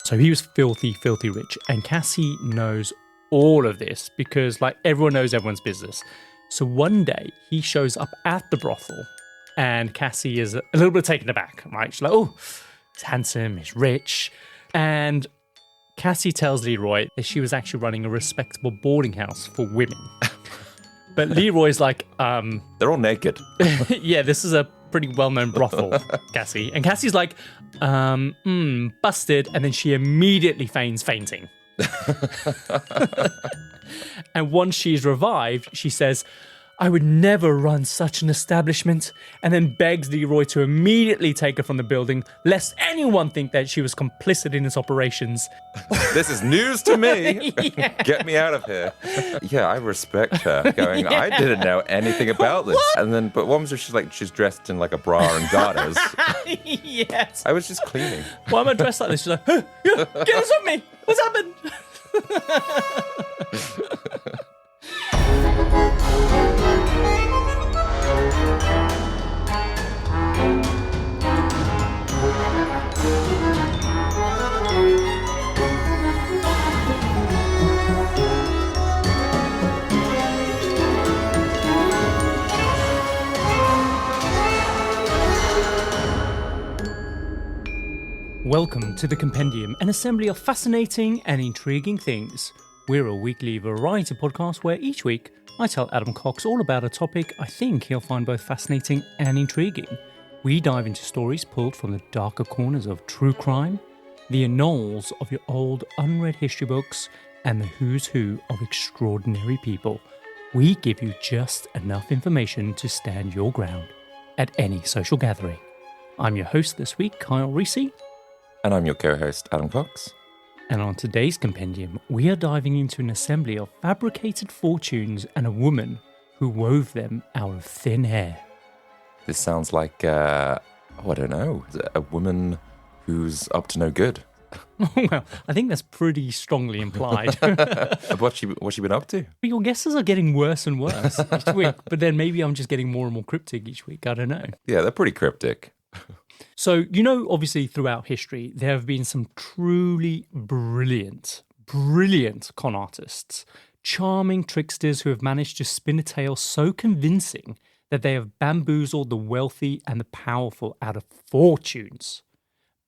So he was filthy, filthy rich. And Cassie knows all of this because, like, everyone knows everyone's business. So one day he shows up at the brothel and Cassie is a little bit taken aback, right? She's like, oh, he's handsome, he's rich. And Cassie tells Leroy that she was actually running a respectable boarding house for women. But Leroy's like, they're all naked. yeah, this is a pretty well-known brothel, Cassie. And Cassie's like, busted. And then she immediately feigns fainting. And once she's revived, she says, I would never run such an establishment, and then begs Leroy to immediately take her from the building, lest anyone think that she was complicit in its operations. This is news to me. Yeah. Get me out of here. Yeah, I respect her. Going, I didn't know anything about this. What? And then, but one was she's dressed in like a bra and garters. Yes. I was just cleaning. Why am I dressed like this? She's like, huh, yeah, get us off me. What's happened? Welcome to the Compendium, an assembly of fascinating and intriguing things. We're a weekly variety podcast where each week I tell Adam Cox all about a topic I think he'll find both fascinating and intriguing. We dive into stories pulled from the darker corners of true crime, the annals of your old unread history books, and the who's who of extraordinary people. We give you just enough information to stand your ground at any social gathering. I'm your host this week, Kyle Reese. And I'm your co-host, Adam Cox. And on today's Compendium, we are diving into an assembly of fabricated fortunes and a woman who wove them out of thin air. This sounds like, I don't know, a woman who's up to no good. Well, I think that's pretty strongly implied. What's she been up to? Your guesses are getting worse and worse each week, but then maybe I'm just getting more and more cryptic each week. I don't know. Yeah, they're pretty cryptic. So, obviously throughout history, there have been some truly brilliant con artists, charming tricksters who have managed to spin a tale so convincing that they have bamboozled the wealthy and the powerful out of fortunes.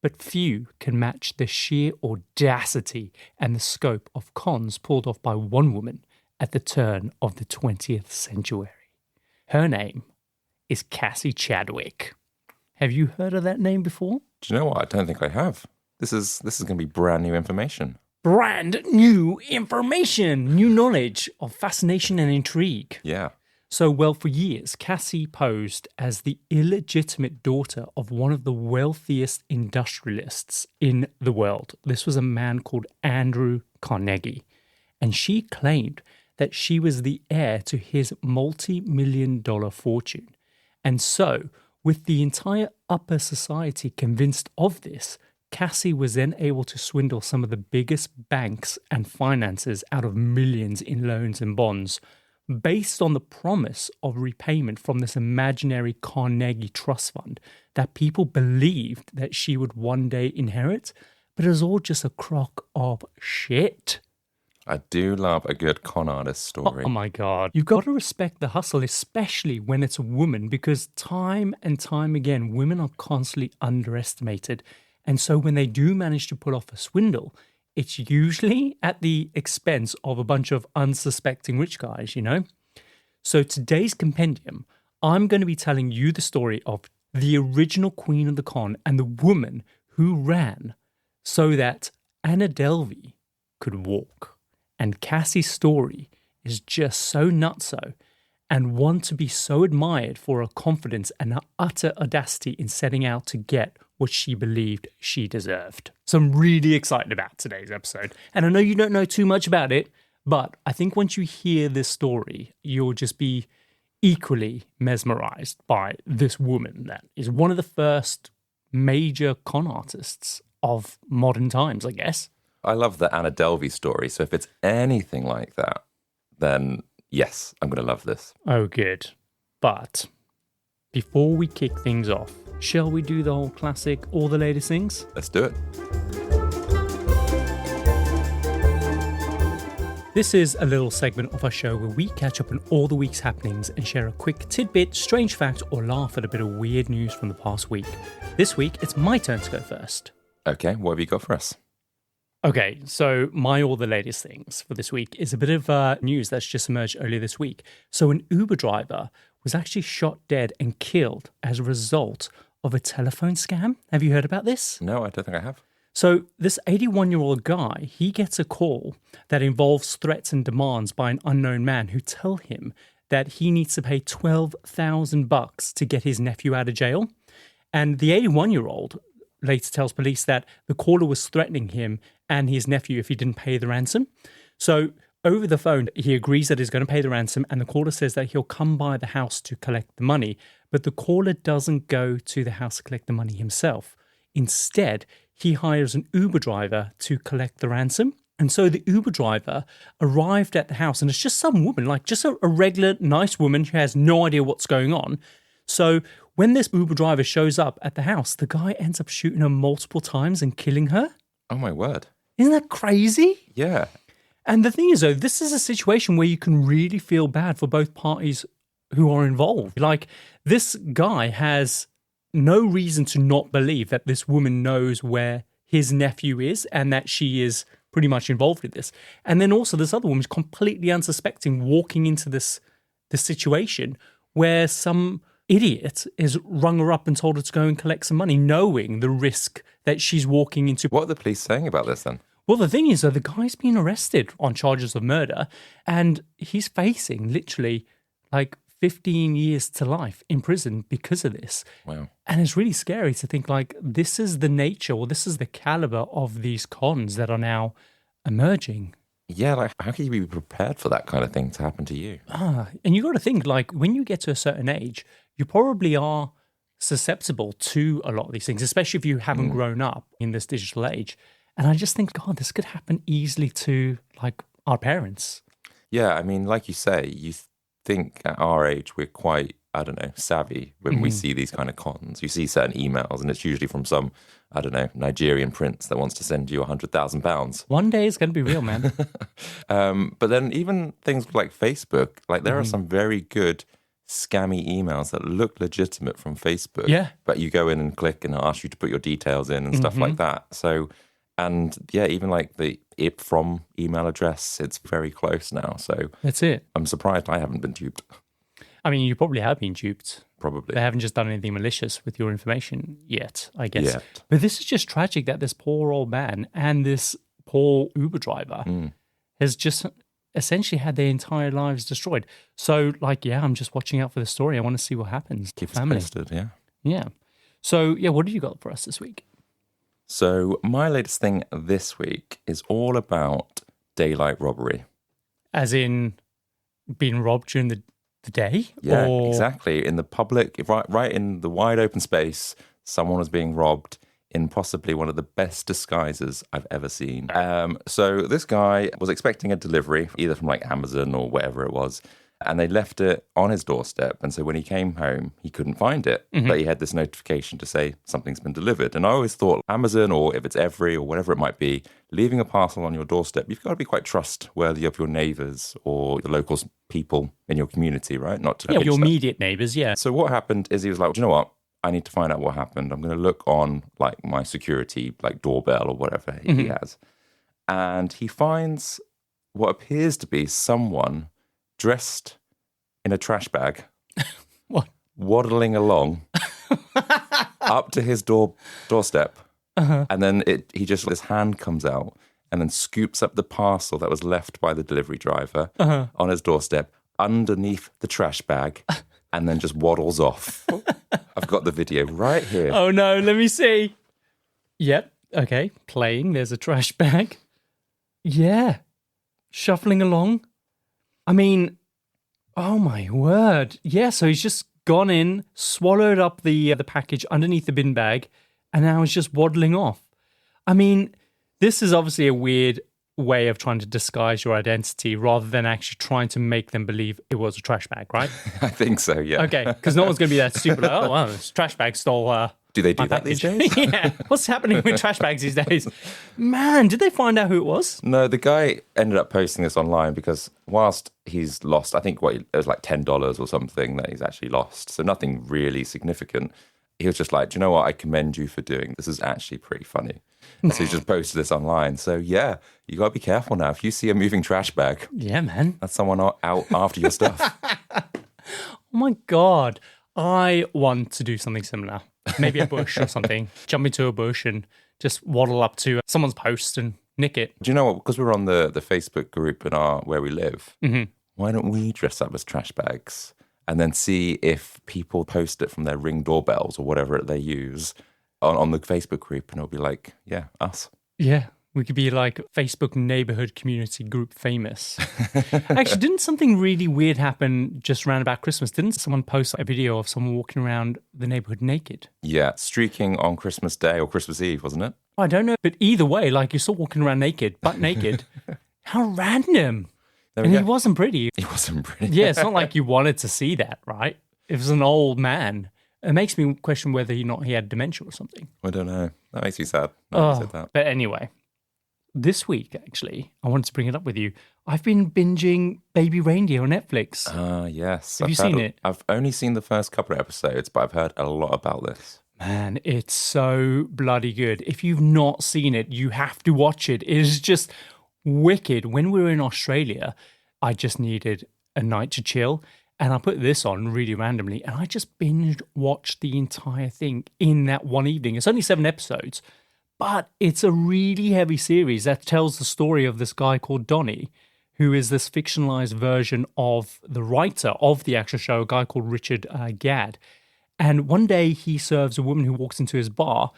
But few can match the sheer audacity and the scope of cons pulled off by one woman at the turn of the 20th century. Her name is Cassie Chadwick. Have you heard of that name before? Do you know what? I don't think I have. This is going to be brand new information. Brand new information, new knowledge of fascination and intrigue. Yeah. So, well, for years, Cassie posed as the illegitimate daughter of one of the wealthiest industrialists in the world. This was a man called Andrew Carnegie. And she claimed that she was the heir to his multi-million-dollar fortune. And so, with the entire upper society convinced of this, Cassie was then able to swindle some of the biggest banks and finances out of millions in loans and bonds, based on the promise of repayment from this imaginary Carnegie Trust Fund that people believed that she would one day inherit, but it was all just a crock of shit. I do love a good con artist story. Oh my God. You've got to respect the hustle, especially when it's a woman, because time and time again, women are constantly underestimated. And so when they do manage to pull off a swindle, it's usually at the expense of a bunch of unsuspecting rich guys, So today's Compendium, I'm going to be telling you the story of the original queen of the con and the woman who ran so that Anna Delvey could walk. And Cassie's story is just so nutso and one to be so admired for her confidence and her utter audacity in setting out to get what she believed she deserved. So I'm really excited about today's episode. And I know you don't know too much about it, but I think once you hear this story, you'll just be equally mesmerized by this woman that is one of the first major con artists of modern times, I guess. I love the Anna Delvey story, so if it's anything like that, then yes, I'm going to love this. Oh, good. But before we kick things off, shall we do the whole classic, all the latest things? Let's do it. This is a little segment of our show where we catch up on all the week's happenings and share a quick tidbit, strange fact, or laugh at a bit of weird news from the past week. This week, it's my turn to go first. Okay, what have you got for us? Okay, so my all the latest things for this week is a bit of news that's just emerged earlier this week. So an Uber driver was actually shot dead and killed as a result of a telephone scam. Have you heard about this? No, I don't think I have. So this 81-year-old guy, he gets a call that involves threats and demands by an unknown man who tell him that he needs to pay $12,000 to get his nephew out of jail. And the 81-year-old later tells police that the caller was threatening him and his nephew if he didn't pay the ransom. So over the phone, he agrees that he's going to pay the ransom, and the caller says that he'll come by the house to collect the money. But the caller doesn't go to the house to collect the money himself. Instead, he hires an Uber driver to collect the ransom. And so the Uber driver arrived at the house, and it's just some woman, like just a regular, nice woman who has no idea what's going on. So when this Uber driver shows up at the house, the guy ends up shooting her multiple times and killing her. Oh, my word. Isn't that crazy? Yeah. And the thing is, though, this is a situation where you can really feel bad for both parties who are involved. Like, this guy has no reason to not believe that this woman knows where his nephew is and that she is pretty much involved in this. And then also this other woman's completely unsuspecting walking into this situation where some idiot has rung her up and told her to go and collect some money, knowing the risk that she's walking into. What are the police saying about this then? Well, the thing is, though, the guy's been arrested on charges of murder, and he's facing literally like 15 years to life in prison because of this. Wow. And it's really scary to think like this is the nature or this is the caliber of these cons that are now emerging. Yeah, like how can you be prepared for that kind of thing to happen to you? And you got to think like when you get to a certain age, you probably are susceptible to a lot of these things, especially if you haven't grown up in this digital age. And I just think, God, this could happen easily to like our parents. Yeah, I mean, like you say, you think at our age we're quite, I don't know, savvy when we see these kind of cons. You see certain emails and it's usually from some, I don't know, Nigerian prince that wants to send you £100,000. One day it's going to be real, man. But then even things like Facebook, like there are some very good scammy emails that look legitimate from Facebook. Yeah. But you go in and click and it'll ask you to put your details in and stuff like that. So, and yeah, even like the IP from email address, it's very close now. So That's it. I'm surprised I haven't been duped. I mean, you probably have been duped. Probably. They haven't just done anything malicious with your information yet, I guess. Yet. But this is just tragic that this poor old man and this poor Uber driver has just essentially had their entire lives destroyed. So, like, yeah, I'm just watching out for the story. I want to see what happens. Keep us Family. posted, yeah. Yeah. So, yeah, what have you got for us this week? So my latest thing this week is all about daylight robbery. As in being robbed during the day? Yeah, or... exactly. In the public, right in the wide open space, someone was being robbed in possibly one of the best disguises I've ever seen. So this guy was expecting a delivery, either from like Amazon or whatever it was, and they left it on his doorstep. And so when he came home, he couldn't find it, but he had this notification to say something's been delivered. And I always thought Amazon, or if it's Every or whatever it might be, leaving a parcel on your doorstep, you've got to be quite trustworthy of your neighbours or the local people in your community, right? Not to your immediate neighbours, yeah. So what happened is he was like, do you know what? I need to find out what happened. I'm going to look on like my security, like doorbell or whatever he has. And he finds what appears to be someone dressed in a trash bag, What? waddling along up to his doorstep. And then his hand comes out and then scoops up the parcel that was left by the delivery driver on his doorstep underneath the trash bag and then just waddles off. I've got the video right here. Oh no, let me see. Yep, okay, playing, there's a trash bag. Yeah, shuffling along. I mean, oh my word. Yeah, so he's just gone in, swallowed up the package underneath the bin bag, and now he's just waddling off. I mean, this is obviously a weird way of trying to disguise your identity rather than actually trying to make them believe it was a trash bag, right? I think so, yeah. Okay, because no one's going to be that stupid. Like, oh, well, this trash bag stole Do they do my that these package. days? Yeah. What's happening with trash bags these days? Man, did they find out who it was? No, the guy ended up posting this online because whilst he's lost, I think it was like $10 or something that he's actually lost. So nothing really significant. He was just like, do you know what? I commend you for doing this. Is actually pretty funny. So he just posted this online. So yeah, you got to be careful now. If you see a moving trash bag, Yeah, man. that's someone out after your stuff. Oh my God. I want to do something similar. Maybe a bush or something. Jump into a bush and just waddle up to someone's post and nick it. Do you know what? Because we're on the Facebook group in where we live, why don't we dress up as trash bags and then see if people post it from their Ring doorbells or whatever they use on the Facebook group, and it'll be like, yeah, us. Yeah. We could be like Facebook neighborhood community group famous. Actually, didn't something really weird happen just around about Christmas? Didn't someone post a video of someone walking around the neighborhood naked? Yeah, streaking on Christmas Day or Christmas Eve, wasn't it? I don't know. But either way, like you're still walking around naked, butt naked. How random. There we And go. he wasn't pretty. He wasn't pretty. Yeah, it's not like you wanted to see that, right? It was an old man. It makes me question whether he had dementia or something. I don't know. That makes me sad. No, said that. But anyway, this week, actually, I wanted to bring it up with you. I've been binging Baby Reindeer on Netflix. Yes. Have you seen it? I've only seen the first couple of episodes, but I've heard a lot about this. Man, it's so bloody good. If you've not seen it, you have to watch it. It is just wicked. When we were in Australia, I just needed a night to chill. And I put this on really randomly, and I just binge watched the entire thing in that one evening. It's only 7 episodes, but it's a really heavy series that tells the story of this guy called Donnie, who is this fictionalized version of the writer of the actual show, a guy called Richard Gadd. And one day he serves a woman who walks into his bar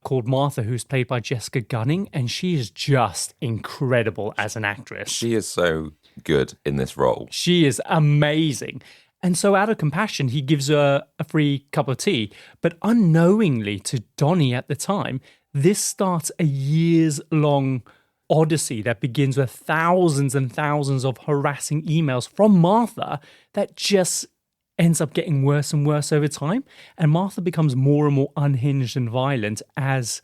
called Martha, who's played by Jessica Gunning, and she is just incredible as an actress. She is so good in this role. She is amazing. And so out of compassion, he gives her a free cup of tea. But unknowingly to Donnie at the time, this starts a years-long odyssey that begins with thousands and thousands of harassing emails from Martha that just ends up getting worse and worse over time. And Martha becomes more and more unhinged and violent as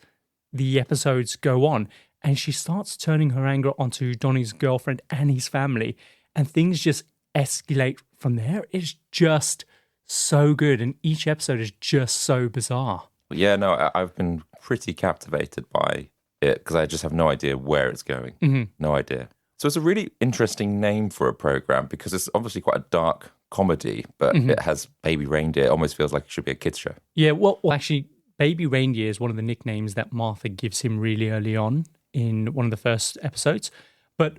the episodes go on. And she starts turning her anger onto Donnie's girlfriend and his family. And things just escalate from there. It's just so good. And each episode is just so bizarre. Yeah, no, I've been pretty captivated by it because I just have no idea where it's going. No idea. So it's a really interesting name for a program because it's obviously quite a dark comedy, but it has Baby Reindeer. It almost feels like it should be a kids show. Yeah, well, actually, Baby Reindeer is one of the nicknames that Martha gives him really early on in one of the first episodes. But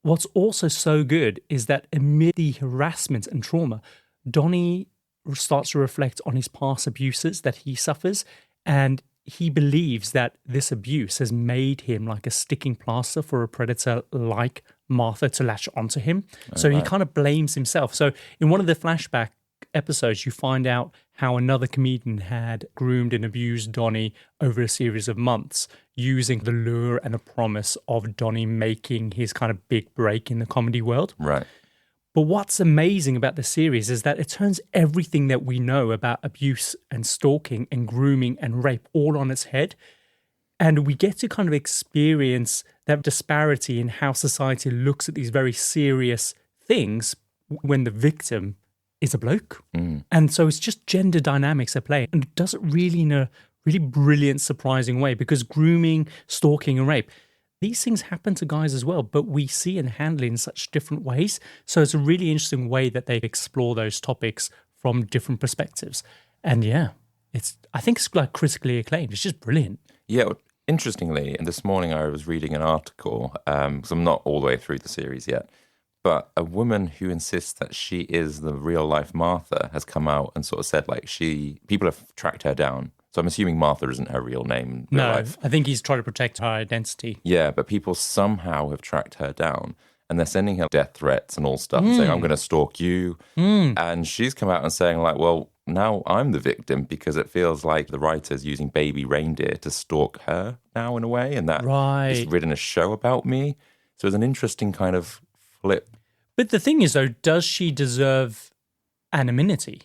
what's also so good is that amid the harassment and trauma, Donnie starts to reflect on his past abuses that he suffers, and he believes that this abuse has made him like a sticking plaster for a predator like Martha to latch onto him. So he kind of blames himself. So in one of the flashback episodes, you find out how another comedian had groomed and abused Donnie over a series of months, using the lure and the promise of Donnie making his kind of big break in the comedy world. Right. But what's amazing about the series is that it turns everything that we know about abuse and stalking and grooming and rape all on its head. And we get to kind of experience that disparity in how society looks at these very serious things when the victim is a bloke. And so it's just gender dynamics at play. And it does it really in a really brilliant, surprising way, because grooming, stalking and rape, these things happen to guys as well, but we see and handle it in such different ways. So it's a really interesting way that they explore those topics from different perspectives. And yeah, I think it's like critically acclaimed. It's just brilliant. Yeah, interestingly, this morning I was reading an article, because I'm not all the way through the series yet, but a woman who insists that she is the real life Martha has come out and sort of said like people have tracked her down. So I'm assuming Martha isn't her real name in real life. I think he's trying to protect her identity. Yeah, but people somehow have tracked her down and they're sending her death threats and all stuff, saying, I'm going to stalk you. And she's come out and saying like, well, now I'm the victim because it feels like the writer's using Baby Reindeer to stalk her now in a way, and that is written a show about me. So it's an interesting kind of flip. But the thing is, though, does she deserve anonymity?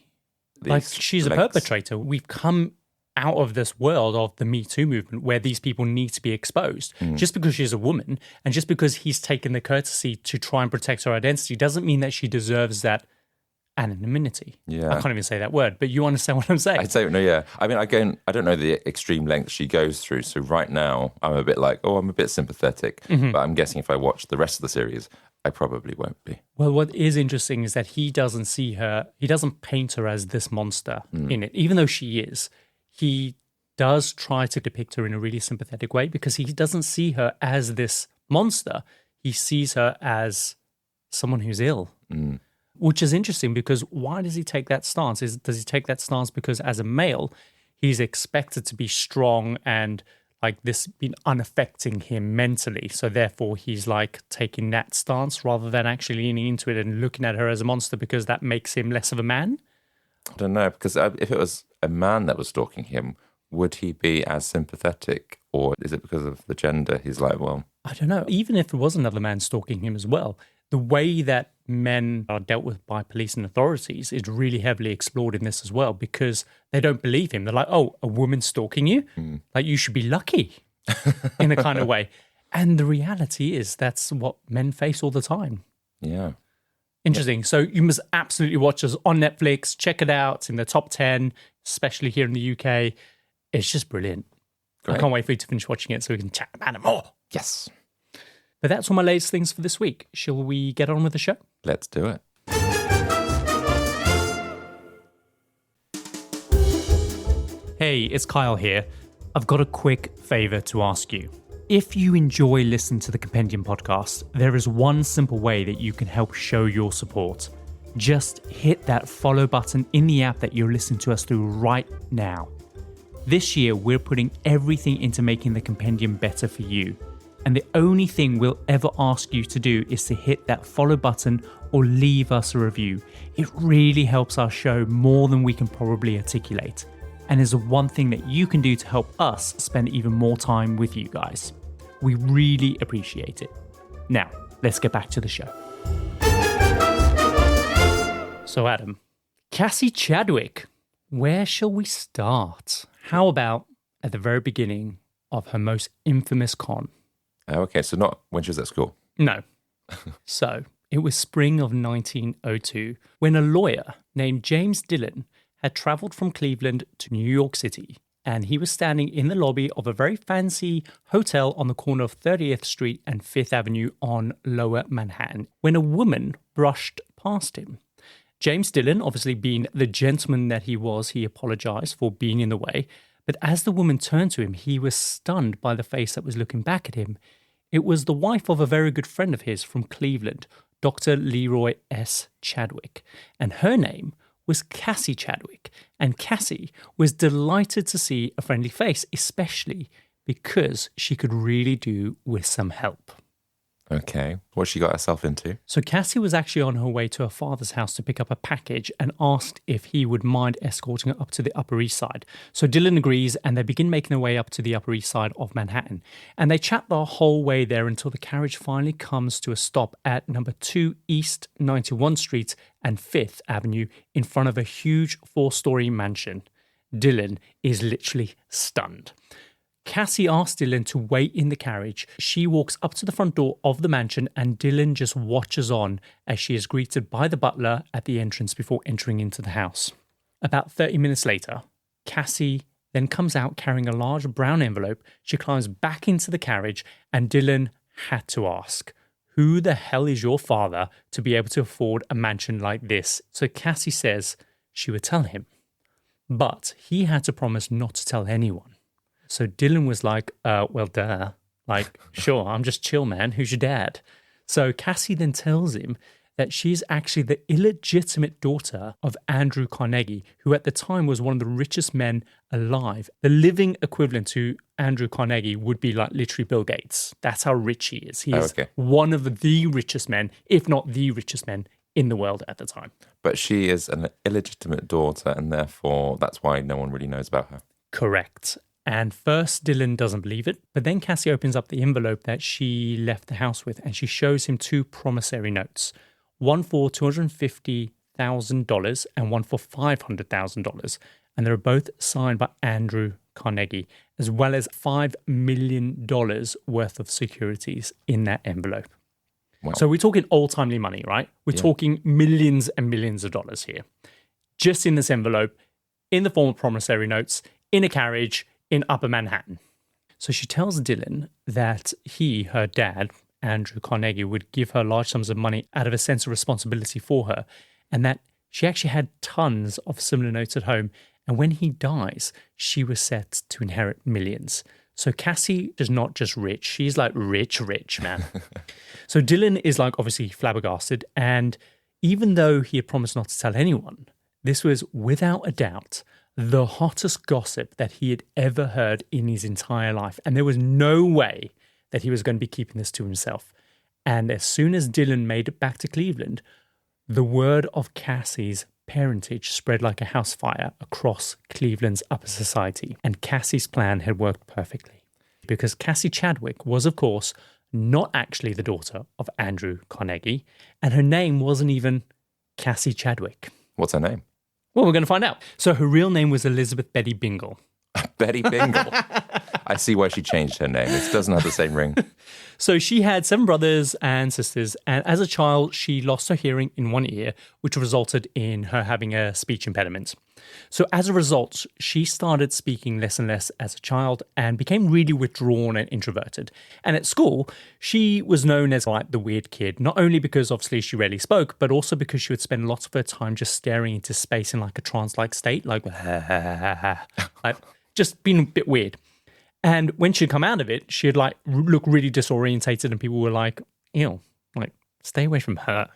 Like, she's a perpetrator. We've come out of this world of the Me Too movement where these people need to be exposed. Just because she's a woman and just because he's taken the courtesy to try and protect her identity doesn't mean that she deserves that anonymity. Yeah. I can't even say that word, but you understand what I'm saying. I don't know, yeah. I mean, again, I don't know the extreme lengths she goes through. So right now, I'm a bit like, I'm a bit sympathetic. But I'm guessing if I watch the rest of the series, I probably won't be. Well, what is interesting is that he doesn't paint her as this monster in it, even though she is. He does try to depict her in a really sympathetic way because he doesn't see her as this monster. He sees her as someone who's ill, which is interesting because why does he take that stance? Does he take that stance because as a male, he's expected to be strong and like this been unaffecting him mentally. So therefore he's like taking that stance rather than actually leaning into it and looking at her as a monster because that makes him less of a man? I don't know, because if it was a man that was stalking him, would he be as sympathetic, or is it because of the gender? He's like, well, I don't know. Even if it was another man stalking him as well, the way that men are dealt with by police and authorities is really heavily explored in this as well because they don't believe him. They're like, oh, a woman stalking you? Like, you should be lucky in a kind of way. And the reality is that's what men face all the time. yeah. Interesting. So you must absolutely watch us on Netflix. Check it out. It's in the top 10, especially here in the UK. It's just brilliant. Great. I can't wait for you to finish watching it so we can chat about it more. Yes. But that's all my latest things for this week. Shall we get on with the show? Let's do it. Hey, it's Kyle here. I've got a quick favour to ask you. If you enjoy listening to the Compendium podcast, there is one simple way that you can help show your support. Just hit that follow button in the app that you're listening to us through right now. This year, we're putting everything into making the Compendium better for you. And the only thing we'll ever ask you to do is to hit that follow button or leave us a review. It really helps our show more than we can probably articulate, and is the one thing that you can do to help us spend even more time with you guys. We really appreciate it. Now, let's get back to the show. So, Adam, Cassie Chadwick, where shall we start? How about at the very beginning of her most infamous con? Okay, so not when she was at school. No. So, it was spring of 1902 when a lawyer named James Dillon had travelled from Cleveland to New York City, and he was standing in the lobby of a very fancy hotel on the corner of 30th Street and 5th Avenue on Lower Manhattan when a woman brushed past him. James Dillon, obviously being the gentleman that he was, he apologised for being in the way, but as the woman turned to him, he was stunned by the face that was looking back at him. It was the wife of a very good friend of his from Cleveland, Dr. Leroy S. Chadwick, and her name was Cassie Chadwick, and Cassie was delighted to see a friendly face, especially because she could really do with some help. Okay, what she got herself into? So Cassie was actually on her way to her father's house to pick up a package and asked if he would mind escorting her up to the Upper East Side. So Dillon agrees and they begin making their way up to the Upper East Side of Manhattan. And they chat the whole way there until the carriage finally comes to a stop at number 2 East 91st Street and 5th Avenue in front of a huge 4-story mansion. Dillon is literally stunned. Cassie asks Dillon to wait in the carriage. She walks up to the front door of the mansion and Dillon just watches on as she is greeted by the butler at the entrance before entering into the house. About 30 minutes later, Cassie then comes out carrying a large brown envelope. She climbs back into the carriage and Dillon had to ask, who the hell is your father to be able to afford a mansion like this? So Cassie says she would tell him, but he had to promise not to tell anyone. So Dillon was like, well, duh. Like, sure, I'm just chill, man. Who's your dad? So Cassie then tells him that she's actually the illegitimate daughter of Andrew Carnegie, who at the time was one of the richest men alive. The living equivalent to Andrew Carnegie would be like literally Bill Gates. That's how rich he is. He is one of the richest men, if not the richest men in the world at the time. But she is an illegitimate daughter, and therefore that's why no one really knows about her. Correct. And first, Dillon doesn't believe it, but then Cassie opens up the envelope that she left the house with and she shows him 2 promissory notes, one for $250,000 and one for $500,000. and they were both signed by Andrew Carnegie, as well as $5 million worth of securities in that envelope. Wow. So we're talking old-timely money, right? We're talking millions and millions of dollars here. Just in this envelope, in the form of promissory notes, in a carriage, in Upper Manhattan. So she tells Dylan that her dad, Andrew Carnegie, would give her large sums of money out of a sense of responsibility for her, and that she actually had tons of similar notes at home. And when he dies, she was set to inherit millions. So Cassie is not just rich. She's like rich, man. So Dylan is like obviously flabbergasted. And even though he had promised not to tell anyone, this was without a doubt the hottest gossip that he had ever heard in his entire life. And there was no way that he was going to be keeping this to himself. And as soon as Dylan made it back to Cleveland, the word of Cassie's parentage spread like a house fire across Cleveland's upper society. And Cassie's plan had worked perfectly, because Cassie Chadwick was, of course, not actually the daughter of Andrew Carnegie, and her name wasn't even Cassie Chadwick. What's her name? Well, we're going to find out. So her real name was Elizabeth Betty Bingle. Betty Bingle. I see why she changed her name. It doesn't have the same ring. So she had 7 brothers and sisters, and as a child, she lost her hearing in one ear, which resulted in her having a speech impediment. So as a result, she started speaking less and less as a child and became really withdrawn and introverted. And at school, she was known as like the weird kid, not only because obviously she rarely spoke, but also because she would spend lots of her time just staring into space in like a trance-like state, like, like just being a bit weird. And when she'd come out of it, she'd like look really disorientated, and people were like, ew, like, stay away from her.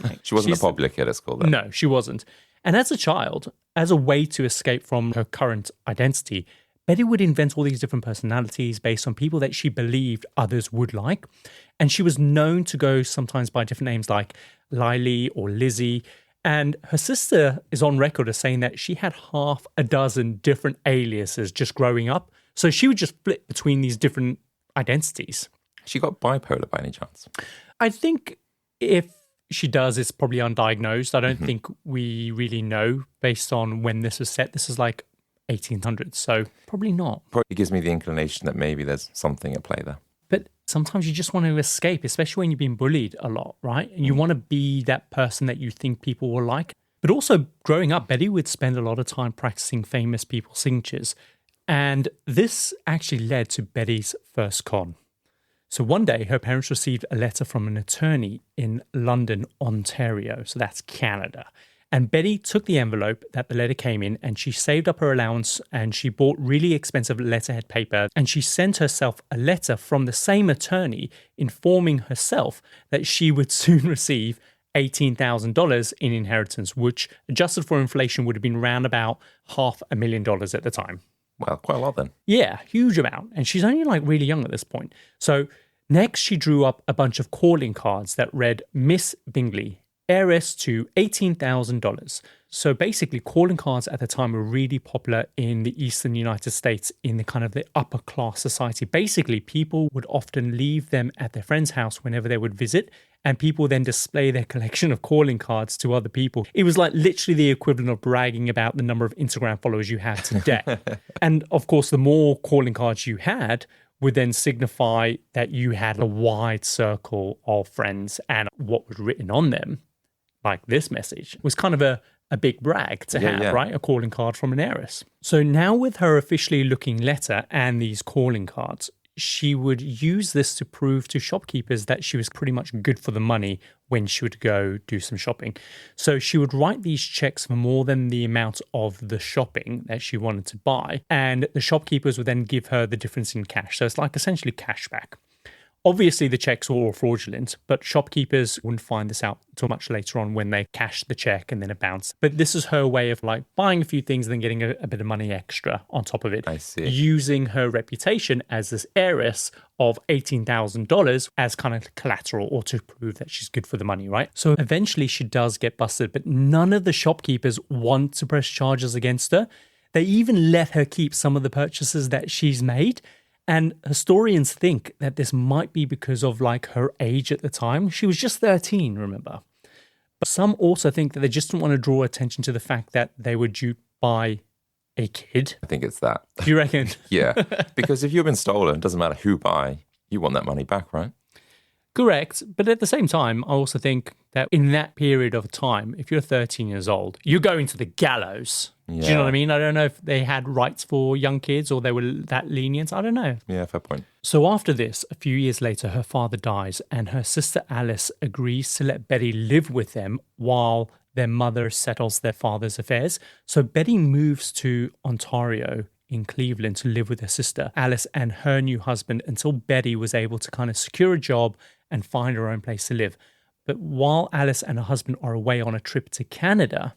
Like, She wasn't a popular kid at school, though. No, she wasn't. And as a child, as a way to escape from her current identity, Betty would invent all these different personalities based on people that she believed others would like. And she was known to go sometimes by different names like Lily or Lizzie. And her sister is on record as saying that she had half a dozen different aliases just growing up. So she would just flip between these different identities. She got bipolar by any chance? I think if she does, it's probably undiagnosed. I don't think we really know based on when this was set. This is like 1800s, so probably not. Probably gives me the inclination that maybe there's something at play there. But sometimes you just want to escape, especially when you've been bullied a lot, right? And you want to be that person that you think people will like. But also, growing up, Betty would spend a lot of time practicing famous people's signatures. And this actually led to Betty's first con. So one day, her parents received a letter from an attorney in London, Ontario. So that's Canada. And Betty took the envelope that the letter came in, and she saved up her allowance, and she bought really expensive letterhead paper, and she sent herself a letter from the same attorney informing herself that she would soon receive $18,000 in inheritance, which adjusted for inflation would have been around about $500,000 at the time. Well, quite a lot then. Yeah, huge amount. And she's only like really young at this point. So next she drew up a bunch of calling cards that read Miss Bingley, heiress to $18,000. So basically calling cards at the time were really popular in the eastern United States in the kind of the upper class society. Basically, people would often leave them at their friend's house whenever they would visit, and people then display their collection of calling cards to other people. It was like literally the equivalent of bragging about the number of Instagram followers you had today. And of course, the more calling cards you had would then signify that you had a wide circle of friends, and what was written on them, like this message, was kind of a big brag to have, right? A calling card from an heiress. So now with her officially looking letter and these calling cards, she would use this to prove to shopkeepers that she was pretty much good for the money when she would go do some shopping. So she would write these checks for more than the amount of the shopping that she wanted to buy, and the shopkeepers would then give her the difference in cash. So it's like essentially cash back. Obviously, the checks were all fraudulent, but shopkeepers wouldn't find this out until much later on when they cashed the check and then it bounced. But this is her way of like buying a few things and then getting a bit of money extra on top of it. I see. Using her reputation as this heiress of $18,000 as kind of collateral, or to prove that she's good for the money, right? So eventually she does get busted, but none of the shopkeepers want to press charges against her. They even let her keep some of the purchases that she's made. And historians think that this might be because of like her age at the time. She was just 13, remember. But some also think that they just didn't want to draw attention to the fact that they were duped by a kid? I think it's that. Do you reckon? Yeah, because if you've been stolen, it doesn't matter who by, you want that money back, right? Correct. But at the same time, I also think that in that period of time, if you're 13 years old, you're going to the gallows. Yeah. Do you know what I mean? I don't know if they had rights for young kids or they were that lenient. I don't know. Yeah, fair point. So after this, a few years later, her father dies and her sister Alice agrees to let Betty live with them while their mother settles their father's affairs. So Betty moves to Ontario in Cleveland to live with her sister Alice and her new husband until Betty was able to kind of secure a job and find her own place to live. But while Alice and her husband are away on a trip to Canada,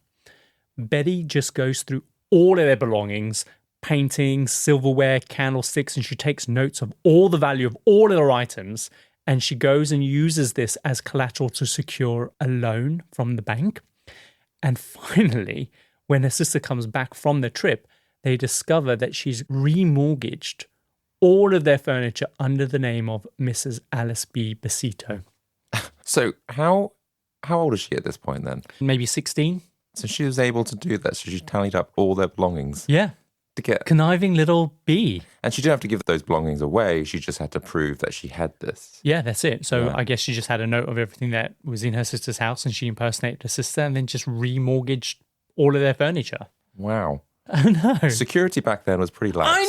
Betty just goes through all of their belongings, paintings, silverware, candlesticks, and she takes notes of all the value of all of their items. And she goes and uses this as collateral to secure a loan from the bank. And finally, when her sister comes back from the trip, they discover that she's remortgaged all of their furniture under the name of Mrs. Alice B. Basito. So how old is she at this point then? Maybe 16? So she was able to do that. So she tallied up all their belongings. Yeah. To get, conniving little bee. and she didn't have to give those belongings away. She just had to prove that she had this. Yeah, that's it. So Yeah. I guess she just had a note of everything that was in her sister's house and she impersonated her sister and then just remortgaged all of their furniture. Wow. I know. Security back then was pretty lax. I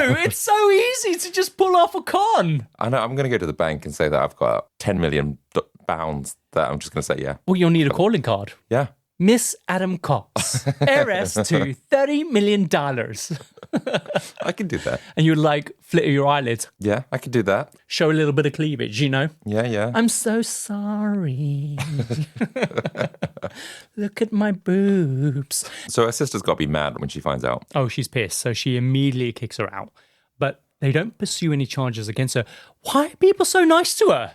know. It's so easy to just pull off a con. I know. I'm going to go to the bank and say that I've got 10 million pounds that I'm just going to say, yeah. Well, you'll need a calling card. Yeah. Miss Adam Cox, heiress to $30 million. I can do that. And you'd like flitter your eyelids, Yeah, I can do that. show a little bit of cleavage, you know? Yeah, yeah. I'm so sorry. Look at my boobs. So her sister's got to be mad when she finds out. Oh, she's pissed. So she immediately kicks her out. But they don't pursue any charges against her. Why are people so nice to her?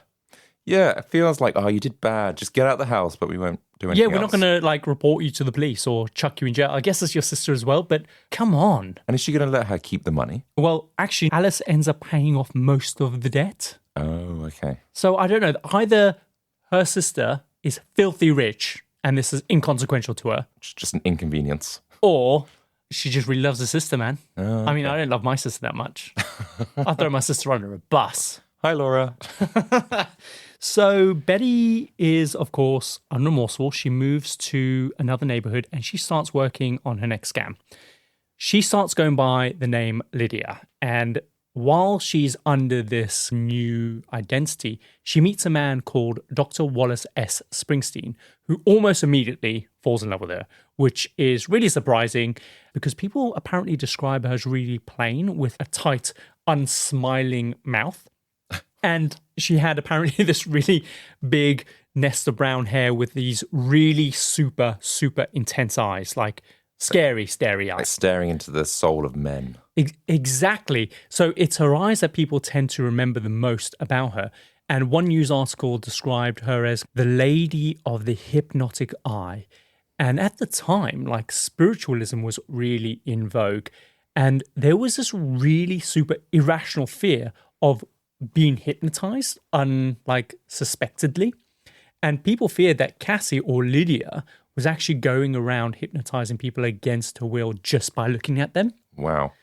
Yeah, it feels like, oh, you did bad. Just get out of the house, but we won't do anything Yeah, we're not else. going to report you to the police or chuck you in jail. I guess it's your sister as well, but come on. And is she going to let her keep the money? Well, actually, Alice ends up paying off most of the debt. Oh, okay. So I don't know. Either her sister is filthy rich and this is inconsequential to her, It's just an inconvenience. or she just really loves her sister, man. Oh, I mean, I don't love my sister that much. I'll throw my sister under a bus. Hi, Laura. So Betty is, of course, unremorseful. She moves to another neighborhood and she starts working on her next scam. She starts going by the name Lydia. And while she's under this new identity, she meets a man called Dr. Wallace S. Springsteen, who almost immediately falls in love with her, which is really surprising because people apparently describe her as really plain with a tight, unsmiling mouth. And she had apparently this really big nest of brown hair with these really super, super intense eyes, like scary, starey Like eyes. staring into the soul of men. Exactly. So it's her eyes that people tend to remember the most about her. And one news article described her as the lady of the hypnotic eye. And at the time, like spiritualism was really in vogue. And there was this really super irrational fear of being hypnotized, suspectedly. And people feared that Cassie or Lydia was actually going around hypnotizing people against her will just by looking at them. Wow.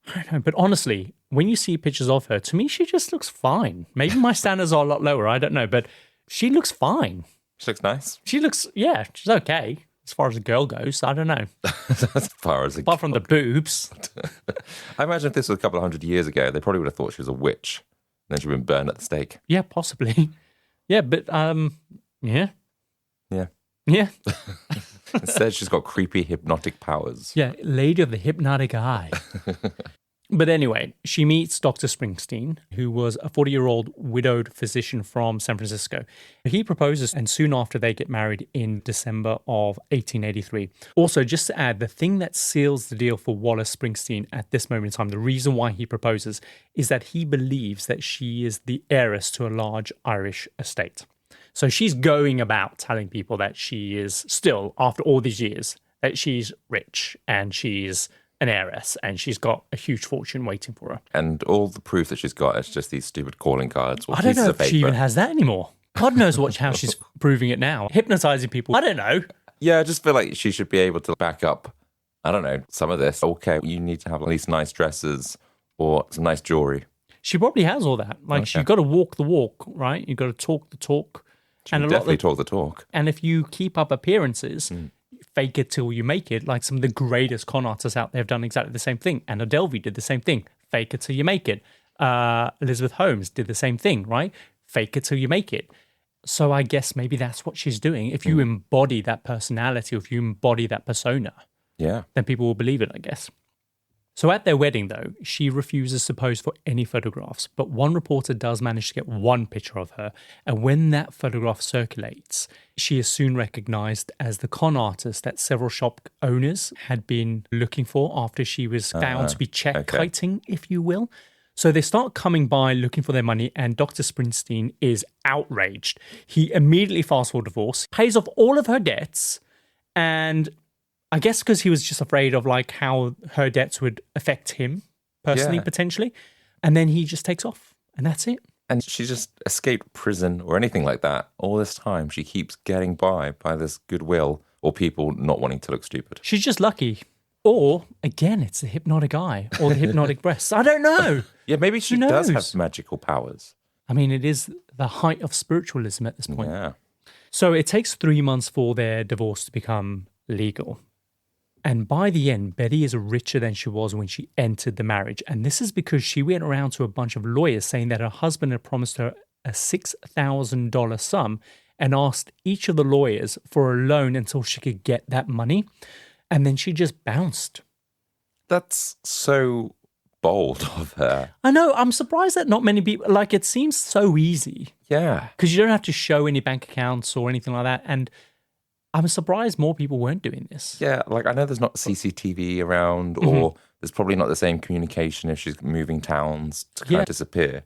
I don't know, but honestly, when you see pictures of her, to me, she just looks fine. Maybe my standards are a lot lower, I don't know, but she looks fine. She looks nice. She looks, yeah, she's okay. As far as a girl goes, I don't know. As far as Apart from the boobs. I imagine if this was a couple of hundred years ago, they probably would have thought she was a witch. And then she'd been burned at the stake. Yeah, possibly. Yeah, but, yeah. Yeah. Yeah. Instead, she's got creepy hypnotic powers. Yeah, lady of the hypnotic eye. But anyway, she meets Dr. Springsteen, who was a 40-year-old widowed physician from San Francisco. He proposes, and soon after they get married in December of 1883. Also, just to add, the thing that seals the deal for Wallace Springsteen at this moment in time, the reason why he proposes, is that he believes that she is the heiress to a large Irish estate. So she's going about telling people that she is still, after all these years, that she's rich and she's an heiress and she's got a huge fortune waiting for her. And all the proof that she's got is just these stupid calling cards or I don't pieces know of if paper. she even has that anymore. God knows how she's proving it now. Hypnotizing people. I don't know. Yeah, I just feel like she should be able to back up I don't know, some of this. Okay, you need to have at least nice dresses or some nice jewelry. She probably has all that. Like, you've got to walk the walk, right? You've got to talk the talk. She and definitely talk the talk. And if you keep up appearances, fake it till you make it. Like some of the greatest con artists out there have done exactly the same thing. Anna Delvey did the same thing. Fake it till you make it. Elizabeth Holmes did the same thing, right? Fake it till you make it. So I guess maybe that's what she's doing. If you embody that personality, or if you embody that persona, then people will believe it, I guess. So at their wedding, though, she refuses to pose for any photographs, but one reporter does manage to get one picture of her, and when that photograph circulates, she is soon recognised as the con artist that several shop owners had been looking for after she was found to be check-kiting, if you will. So they start coming by looking for their money, and Dr. Springsteen is outraged. He immediately files for divorce, pays off all of her debts, and I guess because he was just afraid of like how her debts would affect him personally, potentially. And then he just takes off, and that's it. And she just escaped prison or anything like that. All this time, she keeps getting by this goodwill or people not wanting to look stupid. She's just lucky. Or, again, it's the hypnotic eye or the hypnotic breasts. I don't know. Yeah, maybe she does have magical powers. I mean, it is the height of spiritualism at this point. Yeah. So it takes 3 months for their divorce to become legal. And by the end, Betty is richer than she was when she entered the marriage. And this is because she went around to a bunch of lawyers saying that her husband had promised her a $6,000 sum and asked each of the lawyers for a loan until she could get that money. And then she just bounced. That's so bold of her. I know. I'm surprised that not many people, like, it seems so easy. Yeah. Because you don't have to show any bank accounts or anything like that. And I'm surprised more people weren't doing this. Yeah, like I know there's not CCTV around or there's probably not the same communication if she's moving towns to kind of disappear.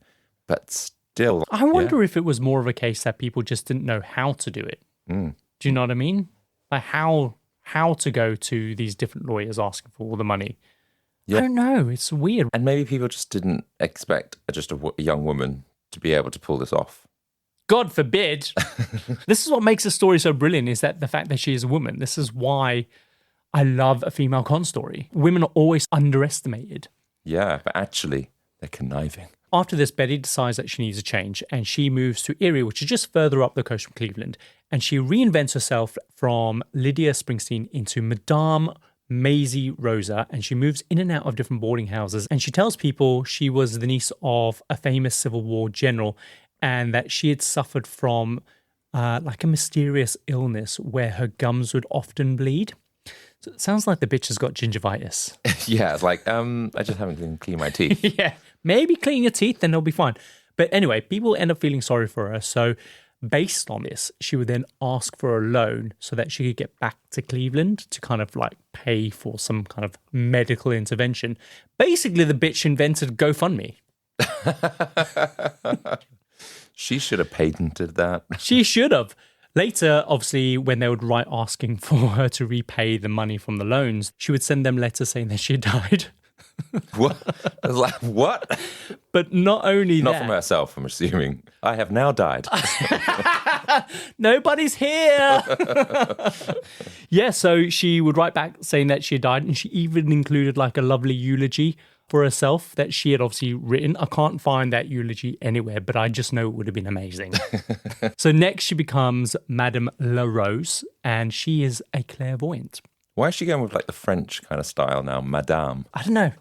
But still. I wonder if it was more of a case that people just didn't know how to do it. Do you know what I mean? Like how to go to these different lawyers asking for all the money. Yeah. I don't know. It's weird. And maybe people just didn't expect just a young woman to be able to pull this off. God forbid. This is what makes the story so brilliant, is that the fact that she is a woman. This is why I love a female con story. Women are always underestimated. Yeah, but actually, they're conniving. After this, Betty decides that she needs a change, and she moves to Erie, which is just further up the coast from Cleveland. And she reinvents herself from Lydia Springsteen into Madame Maisie Rosa, and she moves in and out of different boarding houses. And she tells people she was the niece of a famous Civil War general, and that she had suffered from like a mysterious illness where her gums would often bleed. So it sounds like the bitch has got gingivitis. Yeah, it's like, I just haven't been clean my teeth. Yeah, maybe clean your teeth, then they'll be fine. But anyway, people end up feeling sorry for her. So based on this, she would then ask for a loan so that she could get back to Cleveland to kind of like pay for some kind of medical intervention. Basically, the bitch invented GoFundMe. She should have patented that. She should have. Later, obviously, when they would write asking for her to repay the money from the loans, she would send them letters saying that she died. What? I was like, what? But not only Not that. from herself, I'm assuming. I have now died. Nobody's here. Yeah, so she would write back saying that she had died, and she even included like a lovely eulogy for herself that she had obviously written. I can't find that eulogy anywhere, but I just know it would have been amazing. So next she becomes Madame La Rose, and she is a clairvoyant. Why is she going with like the French kind of style now, Madame? I don't know.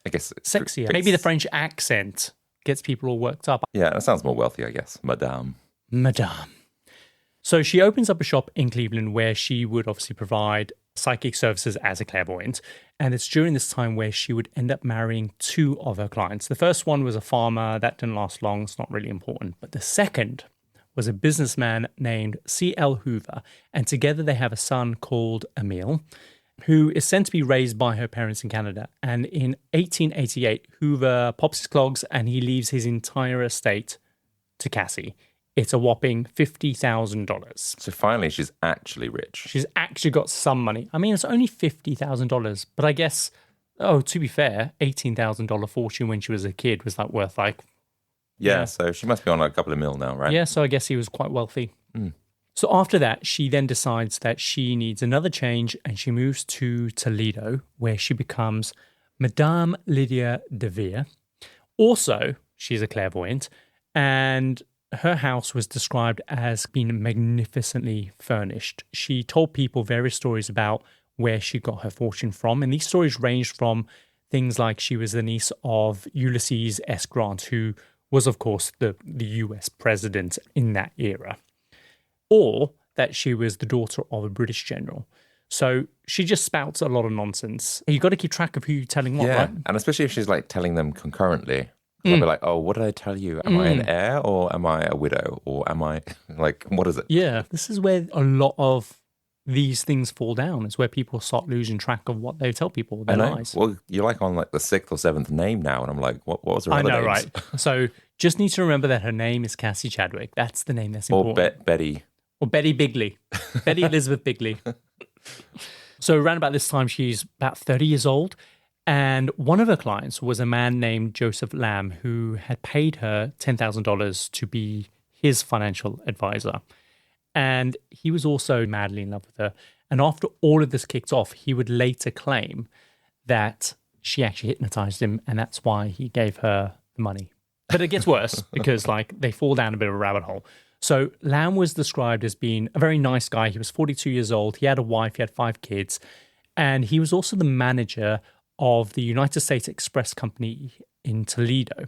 I guess it's sexier. Maybe the French accent gets people all worked up. Yeah, that sounds more wealthy, I guess. Madame. So she opens up a shop in Cleveland where she would obviously provide psychic services as a clairvoyant. And it's during this time where she would end up marrying 2 of her clients. The first one was a farmer. That didn't last long. It's not really important. But the second was a businessman named C.L. Hoover. And together they have a son called Emil, who is sent to be raised by her parents in Canada. And in 1888, Hoover pops his clogs and he leaves his entire estate to Cassie. It's a whopping $50,000. So finally, she's actually rich. She's actually got some money. I mean, it's only $50,000, but I guess, to be fair, $18,000 fortune when she was a kid was like worth like... Yeah, so she must be on a couple of mil now, right? Yeah, so I guess he was quite wealthy. So after that, she then decides that she needs another change and she moves to Toledo, where she becomes Madame Lydia de Vere. Also, she's a clairvoyant, and her house was described as being magnificently furnished. She told people various stories about where she got her fortune from, and these stories ranged from things like she was the niece of Ulysses S. Grant, who was, of course, the US president in that era, or that she was the daughter of a British general. So she just spouts a lot of nonsense. You've got to keep track of who you're telling what, right? And especially if she's like telling them concurrently. I'll be like, oh, what did I tell you? Am I an heir or am I a widow? Or am I like, what is it? Yeah, this is where a lot of these things fall down. It's where people start losing track of what they tell people, their lies. Well, you're like on like the 6th or 7th name now. And I'm like, what was her other names? Right? So just need to remember that her name is Cassie Chadwick. That's the name that's important. Or Betty. Or Betty Bigley. Betty Elizabeth Bigley. So around about this time, she's about 30 years old. And one of her clients was a man named Joseph Lamb, who had paid her $10,000 to be his financial advisor. And he was also madly in love with her. And after all of this kicked off, he would later claim that she actually hypnotized him, and that's why he gave her the money. But it gets worse because like they fall down a bit of a rabbit hole. So Lamb was described as being a very nice guy. He was 42 years old. He had a wife. He had 5 kids. And he was also the manager of the United States Express Company in Toledo.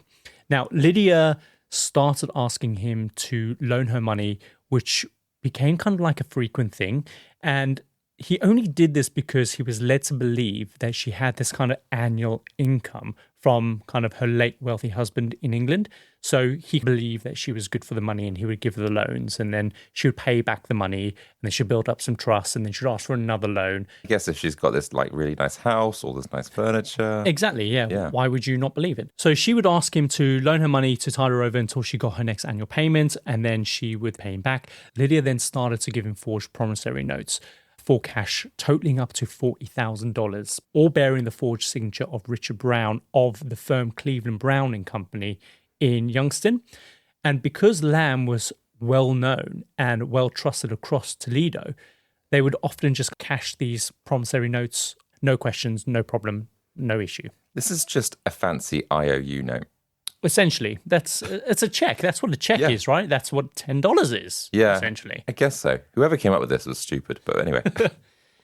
Now, Lydia started asking him to loan her money, which became kind of like a frequent thing. And he only did this because he was led to believe that she had this kind of annual income from kind of her late wealthy husband in England. So he believed that she was good for the money and he would give her the loans, and then she would pay back the money and then she'd build up some trust and then she'd ask for another loan. I guess if she's got this like really nice house, all this nice furniture. Exactly, yeah. Why would you not believe it? So she would ask him to loan her money to tide her over until she got her next annual payment, and then she would pay him back. Lydia then started to give him forged promissory notes for cash totaling up to $40,000, all bearing the forged signature of Richard Brown of the firm Cleveland Brown and Company in Youngstown. And because Lamb was well known and well trusted across Toledo, they would often just cash these promissory notes, no questions, no problem, no issue. This is just a fancy IOU note. Essentially, it's a check. That's what a check is, right? That's what $10 is, essentially. I guess so. Whoever came up with this was stupid, but anyway.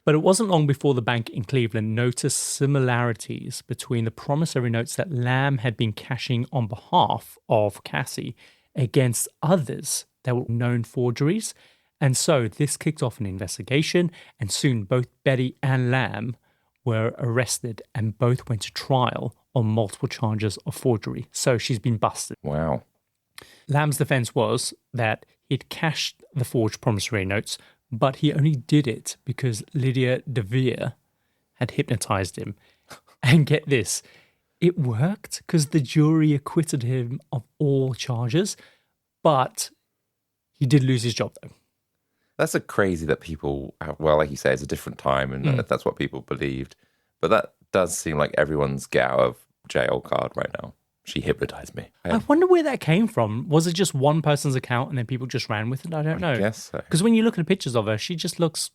But it wasn't long before the bank in Cleveland noticed similarities between the promissory notes that Lamb had been cashing on behalf of Cassie against others that were known forgeries. And so this kicked off an investigation, and soon both Betty and Lamb were arrested and both went to trial on multiple charges of forgery. So she's been busted. Wow. Lamb's defense was that he'd cashed the forged promissory notes, but he only did it because Lydia de Vere had hypnotized him. And get this, it worked because the jury acquitted him of all charges, but he did lose his job though. That's a crazy that people have, well, like you say, it's a different time and that's what people believed. But that does seem like everyone's get out of jail card right now. She hypnotized me. I wonder where that came from. Was it just one person's account and then people just ran with it? I don't know. I guess so. Because when you look at the pictures of her, she just looks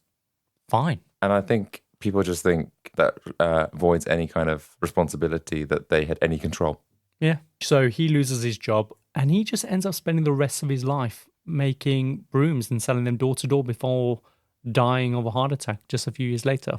fine. And I think people just think that avoids any kind of responsibility that they had any control. Yeah. So he loses his job and he just ends up spending the rest of his life making brooms and selling them door to door before dying of a heart attack just a few years later.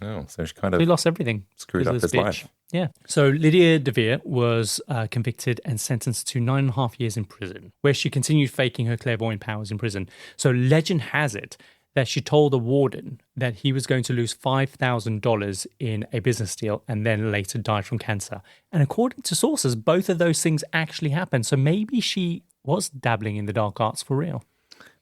Oh, so she kind of he lost everything. Screwed up his life. Yeah. So Lydia de Vere was convicted and sentenced to 9.5 years in prison, where she continued faking her clairvoyant powers in prison. So legend has it that she told a warden that he was going to lose $5,000 in a business deal and then later died from cancer. And according to sources, both of those things actually happened. So maybe she was dabbling in the dark arts for real.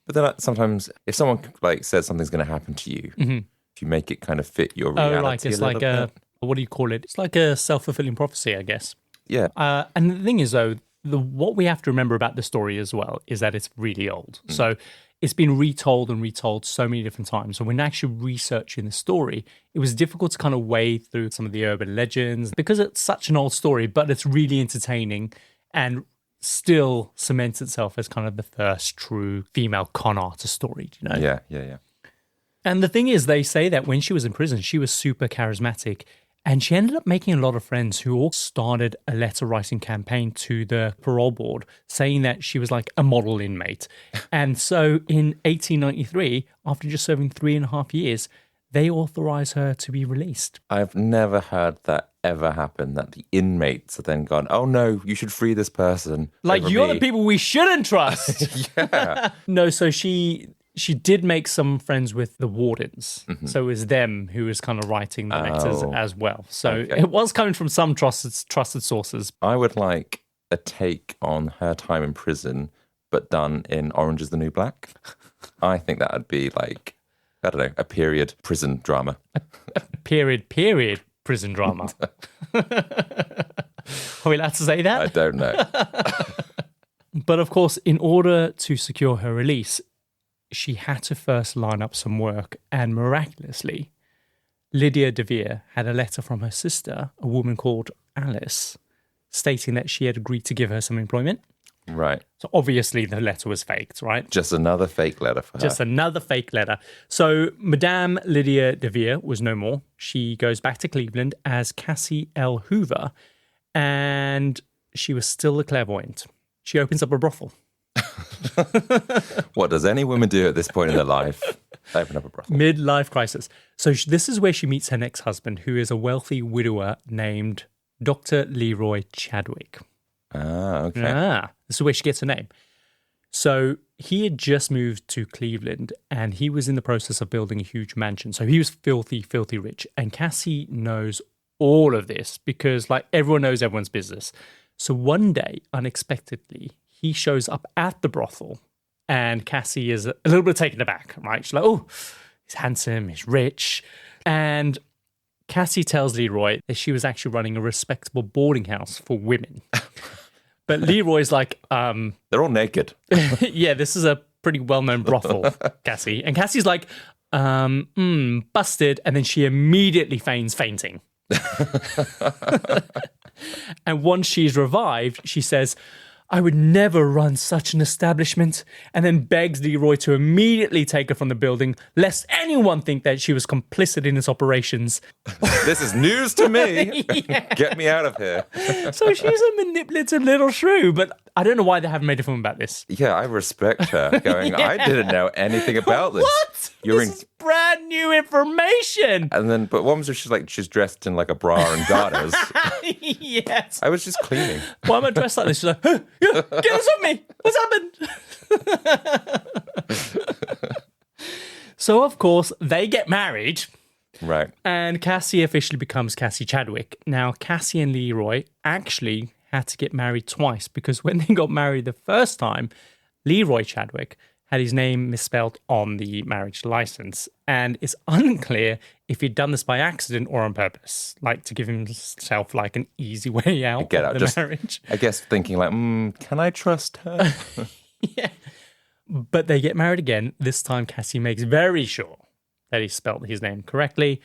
But then sometimes if someone like says something's going to happen to you, if you make it kind of fit your reality it's a little bit. What do you call it? It's like a self-fulfilling prophecy, I guess. Yeah. And the thing is, though, what we have to remember about the story as well is that it's really old. So it's been retold and retold so many different times. So when actually researching the story, it was difficult to kind of wade through some of the urban legends because it's such an old story, but it's really entertaining and still cements itself as kind of the first true female con artist story, you know? Yeah. And the thing is, they say that when she was in prison, she was super charismatic. And she ended up making a lot of friends who all started a letter writing campaign to the parole board saying that she was like a model inmate. And so in 1893, after just serving 3.5 years, they authorized her to be released. I've never heard that ever happen, that the inmates have then gone, oh no, you should free this person. Like, you're me. the people we shouldn't trust. Yeah. No, so she did make some friends with the wardens. Mm-hmm. So it was them who was kind of writing the letters as well. So it was coming from some trusted sources. I would like a take on her time in prison, but done in Orange is the New Black. I think that would be like, I don't know, a period prison drama. A period prison drama. Are we allowed to say that? I don't know. But of course, in order to secure her release, she had to first line up some work, and miraculously, Lydia de Vere had a letter from her sister, a woman called Alice, stating that she had agreed to give her some employment. Right. So obviously the letter was faked, right? Just another fake letter for her. Just another fake letter. So Madame Lydia de Vere was no more. She goes back to Cleveland as Cassie L. Hoover, and she was still a clairvoyant. She opens up a brothel. What does any woman do at this point in their life? Open up a brothel. Midlife crisis. So this is where she meets her next husband, who is a wealthy widower named Dr. Leroy Chadwick. Okay. This is where she gets her name. So he had just moved to Cleveland, and he was in the process of building a huge mansion. So he was filthy, filthy rich. And Cassie knows all of this because, like, everyone knows everyone's business. So one day, unexpectedly, he shows up at the brothel, and Cassie is a little bit taken aback, right? She's like, oh, he's handsome, he's rich. And Cassie tells Leroy that she was actually running a respectable boarding house for women. But Leroy's like, they're all naked. Yeah, this is a pretty well-known brothel, Cassie. And Cassie's like, busted. And then she immediately feigns fainting. And once she's revived, she says, I would never run such an establishment, and then begs Leroy to immediately take her from the building, lest anyone think that she was complicit in its operations. This is news to me. Yeah. Get me out of here. So she's a manipulative little shrew, but I don't know why they haven't made a film about this. Yeah, I respect her going, I didn't know anything about this. What? This is brand new information. And then, but one was she's dressed in like a bra and garters. Yes. I was just cleaning. Why am I dressed like this? She's like, get this on me. What's happened? So, of course, they get married. Right. And Cassie officially becomes Cassie Chadwick. Now, Cassie and Leroy actually had to get married twice because when they got married the first time, Leroy Chadwick had his name misspelled on the marriage license. And it's unclear if he'd done this by accident or on purpose, like to give himself like an easy way out of the marriage. I guess thinking like, can I trust her? Yeah. But they get married again. This time, Cassie makes very sure that he spelled his name correctly.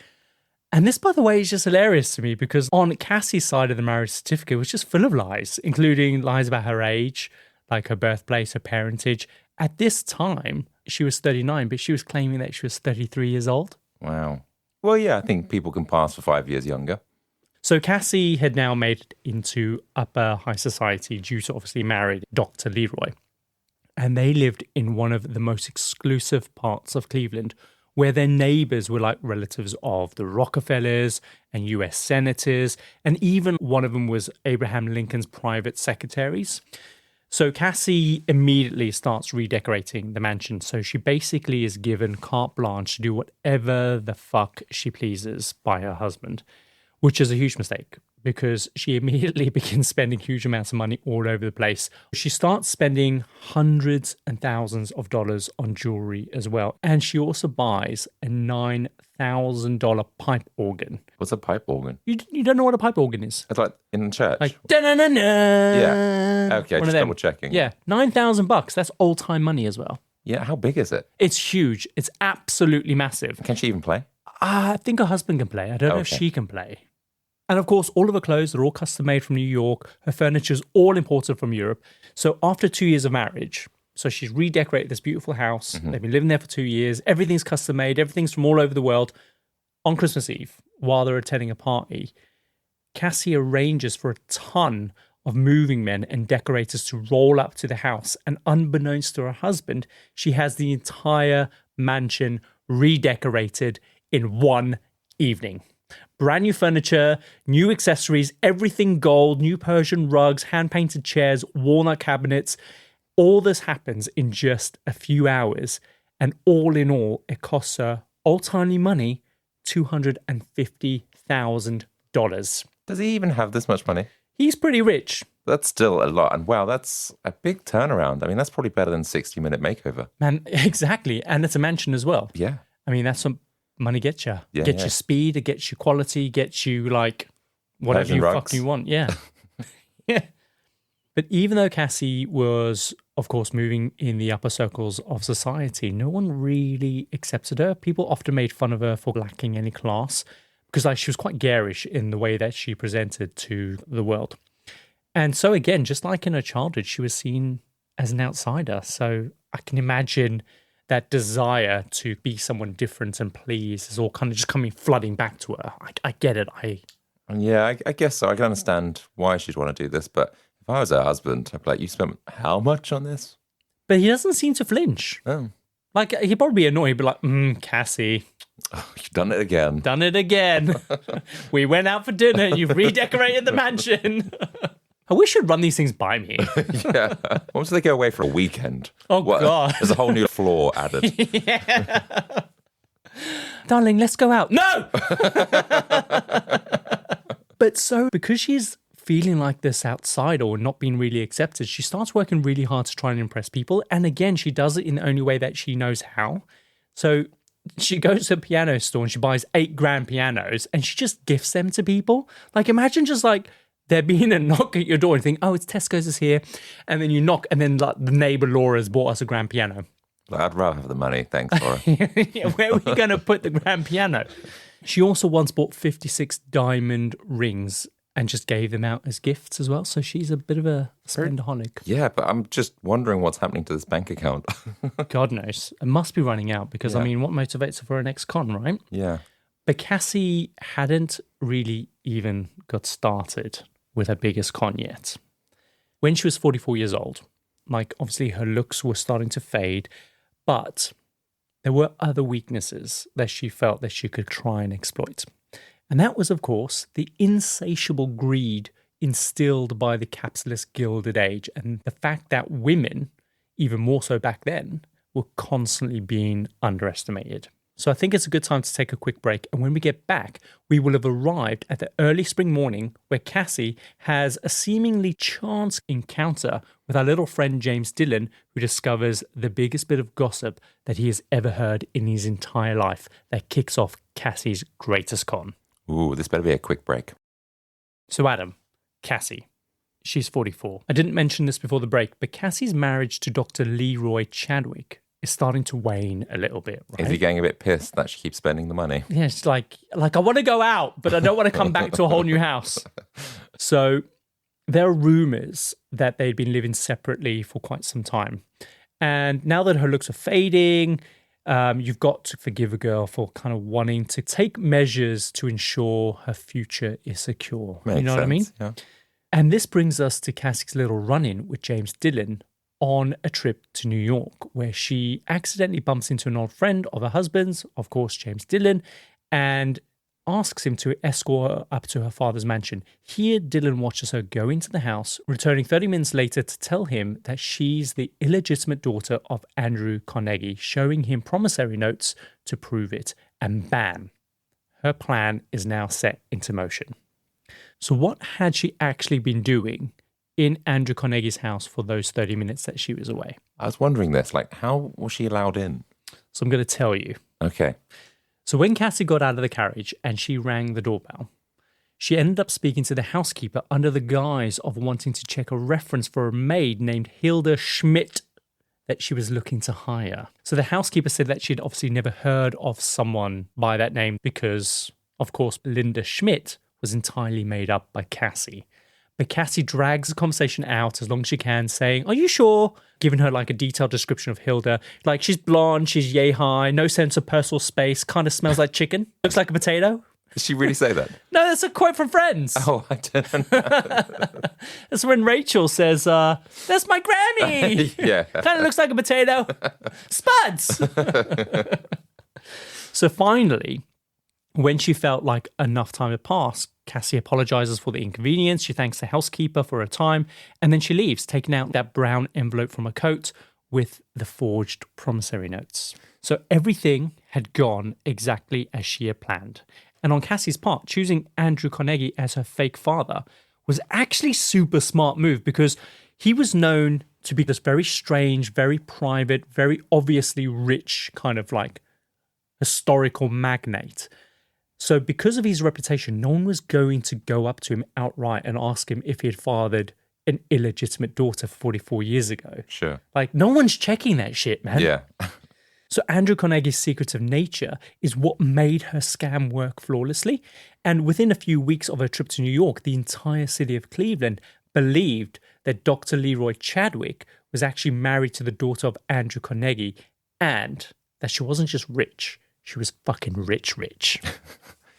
And this, by the way, is just hilarious to me because on Cassie's side of the marriage certificate, it was just full of lies, including lies about her age, like her birthplace, her parentage. At this time, she was 39, but she was claiming that she was 33 years old. Wow. Well, yeah, I think people can pass for 5 years younger. So Cassie had now made it into upper high society due to obviously married Dr. Leroy. And they lived in one of the most exclusive parts of Cleveland, where their neighbors were like relatives of the Rockefellers and US senators, and even one of them was Abraham Lincoln's private secretaries. So Cassie immediately starts redecorating the mansion. So she basically is given carte blanche to do whatever the fuck she pleases by her husband, which is a huge mistake because she immediately begins spending huge amounts of money all over the place. She starts spending hundreds and thousands of dollars on jewelry as well. And she also buys a $9,000 pipe organ. What's a pipe organ? You don't know what a pipe organ is? It's like in church. Like, da-na-na-na. Yeah. Okay, just double checking. Yeah, $9,000. That's old time money as well. Yeah, how big is it? It's huge. It's absolutely massive. Can she even play? I think her husband can play. I don't know if she can play. And of course, all of her clothes are all custom made from New York. Her furniture's all imported from Europe. So after 2 years of marriage, so she's redecorated this beautiful house. They've been living there for 2 years. Everything's custom made. Everything's from all over the world. On Christmas Eve, while they're attending a party, Cassie arranges for a ton of moving men and decorators to roll up to the house. And unbeknownst to her husband, she has the entire mansion redecorated in one evening. Brand new furniture, new accessories, everything gold, new Persian rugs, hand-painted chairs, walnut cabinets. All this happens in just a few hours. And all in all, it costs her old-timey money, $250,000. Does he even have this much money? He's pretty rich. That's still a lot. And wow, that's a big turnaround. I mean, that's probably better than 60-minute makeover. Man, exactly. And it's a mansion as well. Yeah. I mean, that's what money gets you. Yeah, Gets you speed, it gets you quality, gets you like whatever Persian you rugs. fucking want. Yeah. Yeah. But even though Cassie was, of course, moving in the upper circles of society, no one really accepted her. People often made fun of her for lacking any class because like she was quite garish in the way that she presented to the world. And so again, just like in her childhood, she was seen as an outsider. So I can imagine that desire to be someone different and please is all kind of just coming flooding back to her. I get it. Yeah, I guess so. I can understand why she'd want to do this, but if I was her husband, I'd be like, you spent how much on this? But he doesn't seem to flinch. Oh. Like, he'd probably be annoyed, but like, Cassie, Oh, you've done it again. done it again. We went out for dinner. You've redecorated the mansion. I wish you'd run these things by me. Yeah. Once they go away for a weekend. Oh, God. There's a whole new floor added. Yeah. Darling, let's go out. No! But so, because she's feeling like this outsider or not being really accepted, she starts working really hard to try and impress people. And again, she does it in the only way that she knows how. So she goes to a piano store and she buys $8,000 pianos and she just gifts them to people. Like, imagine just like there being a knock at your door and you think, oh, it's Tesco's is here. And then you knock and then like the neighbor Laura's bought us a grand piano. I'd rather have the money. Thanks, Laura. Yeah, where are we going to put the grand piano? She also once bought 56 diamond rings and just gave them out as gifts as well. So she's a bit of a spendaholic. Yeah, but I'm just wondering what's happening to this bank account. God knows. It must be running out because, I mean, what motivates her for her next con, right? Yeah. But Cassie hadn't really even got started with her biggest con yet. When she was 44 years old, like obviously her looks were starting to fade, but there were other weaknesses that she felt that she could try and exploit. And that was, of course, the insatiable greed instilled by the capitalist Gilded Age and the fact that women, even more so back then, were constantly being underestimated. So I think it's a good time to take a quick break. And when we get back, we will have arrived at the early spring morning where Cassie has a seemingly chance encounter with our little friend James Dillon, who discovers the biggest bit of gossip that he has ever heard in his entire life that kicks off Cassie's greatest con. Ooh, this better be a quick break. So Adam, Cassie, she's 44. I didn't mention this before the break, but Cassie's marriage to Dr. Leroy Chadwick is starting to wane a little bit, right? Is he getting a bit pissed that she keeps spending the money? Yeah, it's like I want to go out, but I don't want to come back to a whole new house. So there are rumors that they'd been living separately for quite some time. And now that her looks are fading, you've got to forgive a girl for kind of wanting to take measures to ensure her future is secure. Makes you know sense, what I mean? Yeah. And this brings us to Cassie's little run-in with James Dillon on a trip to New York, where she accidentally bumps into an old friend of her husband's, of course, James Dillon, and asks him to escort her up to her father's mansion. Here, Dillon watches her go into the house, returning 30 minutes later to tell him that she's the illegitimate daughter of Andrew Carnegie, showing him promissory notes to prove it. And bam, her plan is now set into motion. So what had she actually been doing in Andrew Carnegie's house for those 30 minutes that she was away? I was wondering this, like, how was she allowed in? So I'm going to tell you. Okay. So when Cassie got out of the carriage and she rang the doorbell, she ended up speaking to the housekeeper under the guise of wanting to check a reference for a maid named Hilda Schmidt that she was looking to hire. So the housekeeper said that she'd obviously never heard of someone by that name because, of course, Linda Schmidt was entirely made up by Cassie. But Cassie drags the conversation out as long as she can, saying, "Are you sure?" Giving her like a detailed description of Hilda. Like, she's blonde, she's yay high, no sense of personal space, kind of smells like chicken, looks like a potato. Did she really say that? No, that's a quote from Friends. Oh, I didn't know. That's when Rachel says, "That's my Grammy." Yeah. Kind of looks like a potato. Spuds. So finally, when she felt like enough time had passed, Cassie apologizes for the inconvenience. She thanks the housekeeper for her time, and then she leaves, taking out that brown envelope from her coat with the forged promissory notes. So everything had gone exactly as she had planned. And on Cassie's part, choosing Andrew Carnegie as her fake father was actually a super smart move, because he was known to be this very strange, very private, very obviously rich kind of like historical magnate. So because of his reputation, no one was going to go up to him outright and ask him if he had fathered an illegitimate daughter 44 years ago. Sure. Like, no one's checking that shit, man. Yeah. So Andrew Carnegie's secretive nature is what made her scam work flawlessly. And within a few weeks of her trip to New York, the entire city of Cleveland believed that Dr. Leroy Chadwick was actually married to the daughter of Andrew Carnegie, and that she wasn't just rich, she was fucking rich.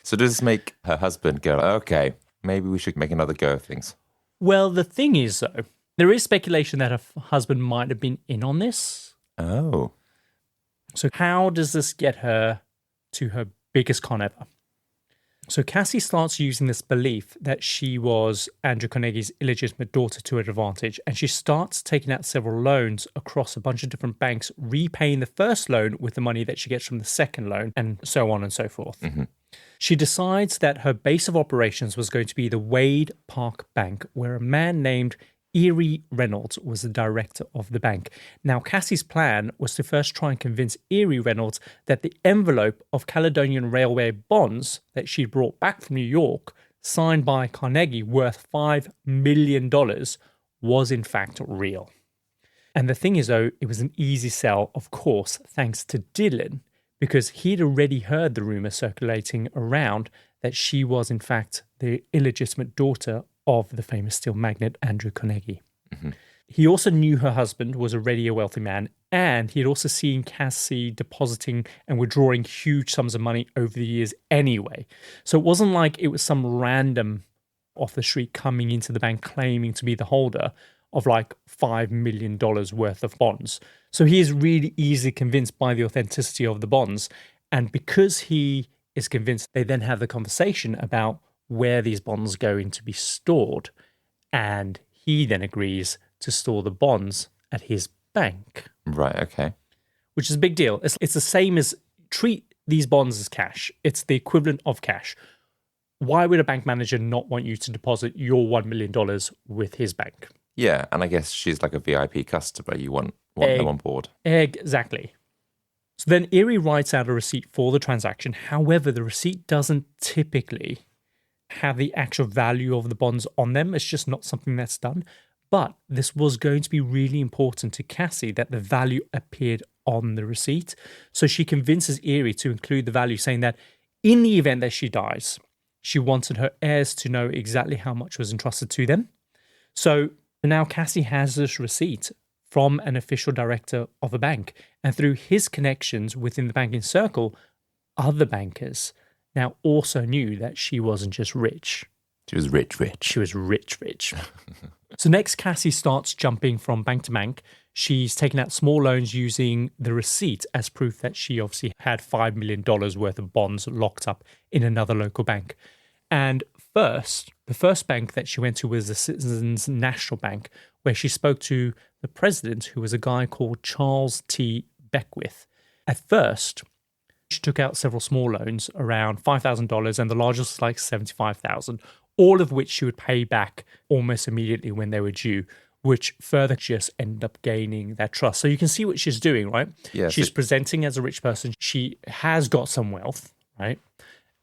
So does this make her husband go, okay, maybe we should make another go of things? Well, the thing is, though, there is speculation that her husband might have been in on this. Oh. So how does this get her to her biggest con ever? So Cassie starts using this belief that she was Andrew Carnegie's illegitimate daughter to her advantage, and she starts taking out several loans across a bunch of different banks, repaying the first loan with the money that she gets from the second loan, and so on and so forth. Mm-hmm. She decides that her base of operations was going to be the Wade Park Bank, where a man named Erie Reynolds was the director of the bank. Now, Cassie's plan was to first try and convince Erie Reynolds that the envelope of Caledonian Railway bonds that she'd brought back from New York, signed by Carnegie, worth $5 million, was in fact real. And the thing is, though, it was an easy sell, of course, thanks to Dylan, because he'd already heard the rumor circulating around that she was in fact the illegitimate daughter of the famous steel magnate Andrew Carnegie. Mm-hmm. He also knew her husband was already a wealthy man, and he had also seen Cassie depositing and withdrawing huge sums of money over the years anyway. So it wasn't like it was some random off the street coming into the bank claiming to be the holder of like $5 million worth of bonds. So he is really easily convinced by the authenticity of the bonds. And because he is convinced, they then have the conversation about where these bonds are going to be stored. And he then agrees to store the bonds at his bank. Right, okay. Which is a big deal. It's the same as treat these bonds as cash. It's the equivalent of cash. Why would a bank manager not want you to deposit your $1 million with his bank? Yeah, and I guess she's like a VIP customer. You want them on board. Exactly. So then Erie writes out a receipt for the transaction. However, the receipt doesn't typically have the actual value of the bonds on them. It's just not something that's done. But this was going to be really important to Cassie that the value appeared on the receipt. So she convinces Erie to include the value, saying that in the event that she dies, she wanted her heirs to know exactly how much was entrusted to them. So now Cassie has this receipt from an official director of a bank. And through his connections within the banking circle, other bankers now also knew that she wasn't just rich. She was rich. She was rich. So next, Cassie starts jumping from bank to bank. She's taking out small loans using the receipt as proof that she obviously had $5 million worth of bonds locked up in another local bank. And the first bank that she went to was the Citizens National Bank, where she spoke to the president, who was a guy called Charles T. Beckwith. At first, she took out several small loans, around $5,000, and the largest was like $75,000, all of which she would pay back almost immediately when they were due, which further just ended up gaining that trust. So you can see what she's doing, right? Yeah, she's presenting as a rich person. She has got some wealth, right?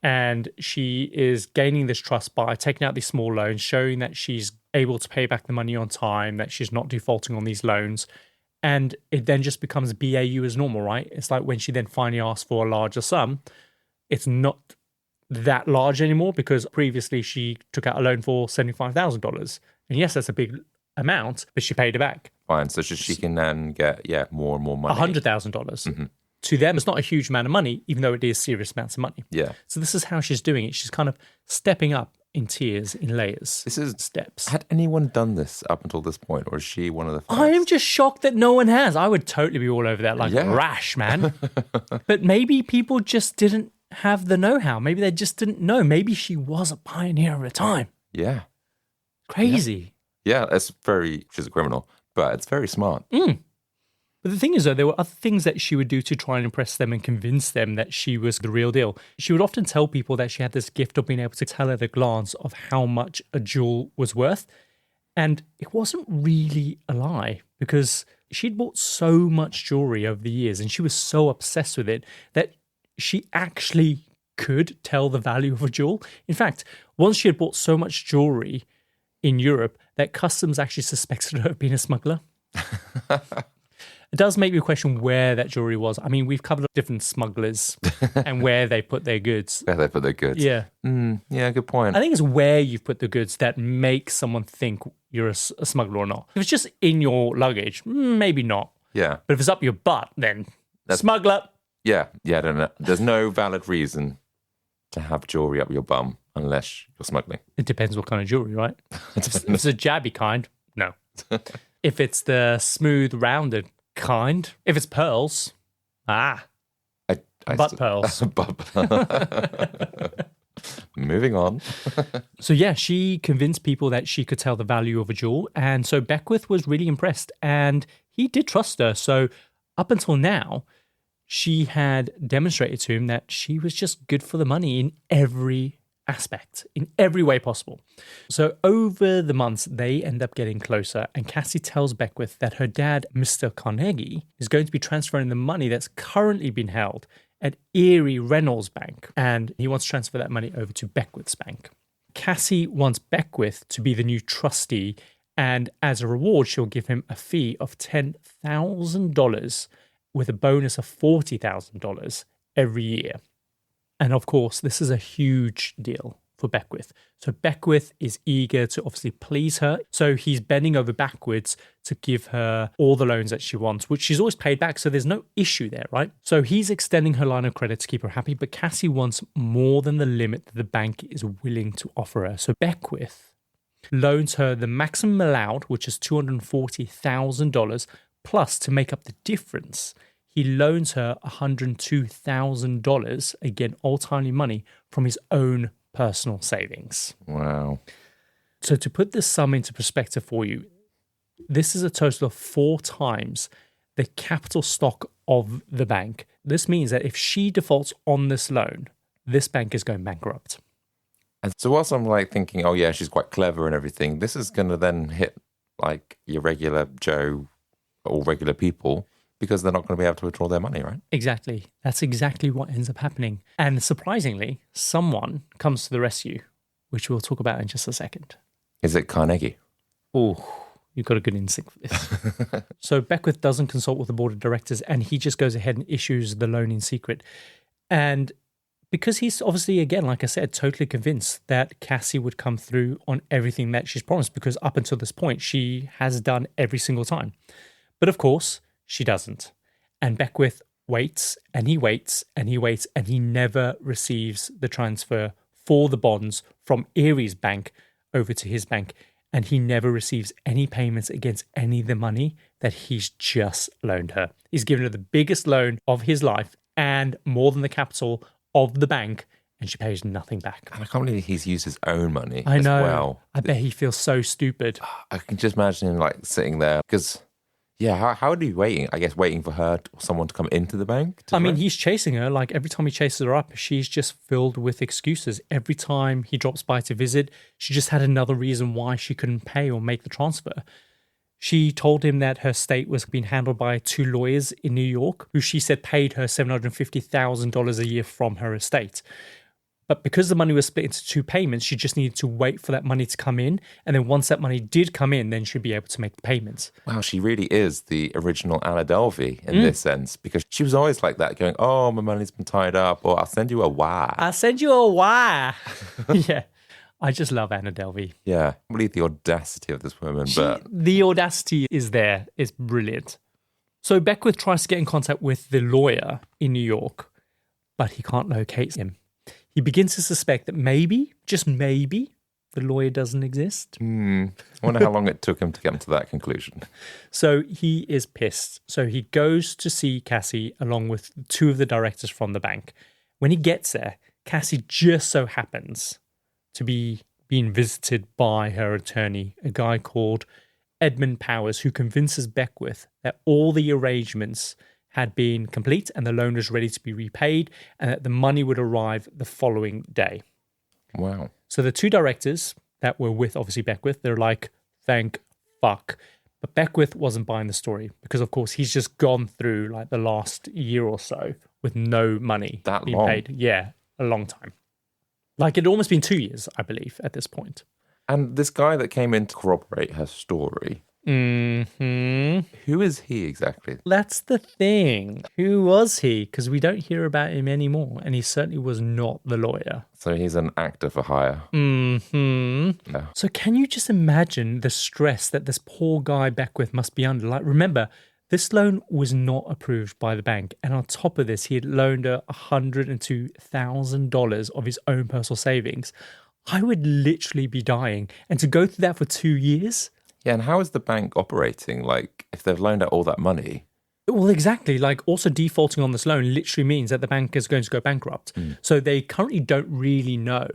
And she is gaining this trust by taking out these small loans, showing that she's able to pay back the money on time, that she's not defaulting on these loans. And it then just becomes BAU as normal, right? It's like when she then finally asks for a larger sum, it's not that large anymore because previously she took out a loan for $75,000. And yes, that's a big amount, but she paid it back. Fine. So she can then get, more and more money. $100,000. To them, it's not a huge amount of money, even though it is serious amounts of money. Yeah. So this is how she's doing it. She's kind of stepping up in tiers, in layers. This is steps. Had anyone done this up until this point, or is she one of the first? I am just shocked that no one has. I would totally be all over that like rash, man. But maybe people just didn't have the know-how. Maybe they just didn't know. Maybe she was a pioneer of her time. Yeah. Crazy. Yeah, she's a criminal, but it's very smart. But the thing is, though, there were other things that she would do to try and impress them and convince them that she was the real deal. She would often tell people that she had this gift of being able to tell at a glance of how much a jewel was worth. And it wasn't really a lie because she'd bought so much jewelry over the years and she was so obsessed with it that she actually could tell the value of a jewel. In fact, once she had bought so much jewelry in Europe that customs actually suspected her of being a smuggler. It does make me question where that jewelry was. I mean, we've covered different smugglers and where they put their goods. Where they put their goods. Yeah. Yeah, good point. I think it's where you've put the goods that makes someone think you're a smuggler or not. If it's just in your luggage, maybe not. Yeah. But if it's up your butt, then smuggler. Yeah, I don't know. There's no valid reason to have jewelry up your bum unless you're smuggling. It depends what kind of jewelry, right? If it's a jabby kind, no. If it's the smooth, rounded kind, if it's pearls, butt pearls. Moving on. So yeah, she convinced people that she could tell the value of a jewel. And so Beckwith was really impressed and he did trust her. So up until now, she had demonstrated to him that she was just good for the money in every aspect, in every way possible. So over the months, they end up getting closer and Cassie tells Beckwith that her dad, Mr. Carnegie, is going to be transferring the money that's currently been held at Erie Reynolds Bank, and he wants to transfer that money over to Beckwith's bank. Cassie wants Beckwith to be the new trustee, and as a reward, she'll give him a fee of $10,000 with a bonus of $40,000 every year. And of course, this is a huge deal for Beckwith. So Beckwith is eager to obviously please her. So he's bending over backwards to give her all the loans that she wants, which she's always paid back. So there's no issue there, right? So he's extending her line of credit to keep her happy. But Cassie wants more than the limit that the bank is willing to offer her. So Beckwith loans her the maximum allowed, which is $240,000, plus to make up the difference, he loans her $102,000, again, old-timey money, from his own personal savings. Wow. So to put this sum into perspective for you, this is a total of 4 times the capital stock of the bank. This means that if she defaults on this loan, this bank is going bankrupt. And so whilst I'm like thinking, oh yeah, she's quite clever and everything, this is going to then hit like your regular Joe or regular people, because they're not going to be able to withdraw their money, right? Exactly. That's exactly what ends up happening. And surprisingly, someone comes to the rescue, which we'll talk about in just a second. Is it Carnegie? Oh, you've got a good instinct for this. So Beckwith doesn't consult with the board of directors and he just goes ahead and issues the loan in secret. And because he's obviously, again, like I said, totally convinced that Cassie would come through on everything that she's promised, because up until this point, she has done every single time. But of course, she doesn't. And Beckwith waits and he waits and he waits and he never receives the transfer for the bonds from Erie's bank over to his bank. And he never receives any payments against any of the money that he's just loaned her. He's given her the biggest loan of his life and more than the capital of the bank, and she pays nothing back. And I can't believe he's used his own money I know. as well. I bet he feels so stupid. I can just imagine him like sitting there because... Yeah, how are you waiting? I guess waiting for her or someone to come into the bank? I mean, he's chasing her. Like every time he chases her up, she's just filled with excuses. Every time he drops by to visit, she just had another reason why she couldn't pay or make the transfer. She told him that her estate was being handled by 2 lawyers in New York, who she said paid her $750,000 a year from her estate. But because the money was split into 2 payments, she just needed to wait for that money to come in. And then once that money did come in, then she'd be able to make the payments. Wow, she really is the original Anna Delvey in this sense, because she was always like that, going, oh, my money's been tied up, or I'll send you a wire. I'll send you a wire. Yeah. I just love Anna Delvey. Yeah, I believe the audacity of this woman, but The audacity is there. It's brilliant. So Beckwith tries to get in contact with the lawyer in New York, but he can't locate him. He begins to suspect that maybe, just maybe, the lawyer doesn't exist. I wonder how long it took him to get to that conclusion. So he is pissed. So he goes to see Cassie along with 2 of the directors from the bank. When he gets there, Cassie just so happens to be being visited by her attorney, a guy called Edmund Powers, who convinces Beckwith that all the arrangements had been complete and the loan was ready to be repaid and that the money would arrive the following day. Wow. So the 2 directors that were with, obviously, Beckwith, they're like, thank fuck. But Beckwith wasn't buying the story because, of course, he's just gone through like the last year or so with no money being paid. Yeah, a long time. Like it'd almost been 2 years, I believe, at this point. And this guy that came in to corroborate her story, who is he exactly? That's the thing. Who was he? Because we don't hear about him anymore. And he certainly was not the lawyer. So he's an actor for hire. Yeah. So can you just imagine the stress that this poor guy Beckwith must be under? Like, remember, this loan was not approved by the bank. And on top of this, he had loaned her $102,000 of his own personal savings. I would literally be dying. And to go through that for 2 years... Yeah, and how is the bank operating? Like, if they've loaned out all that money? Well, exactly. Like, also defaulting on this loan literally means that the bank is going to go bankrupt. So they currently don't really know.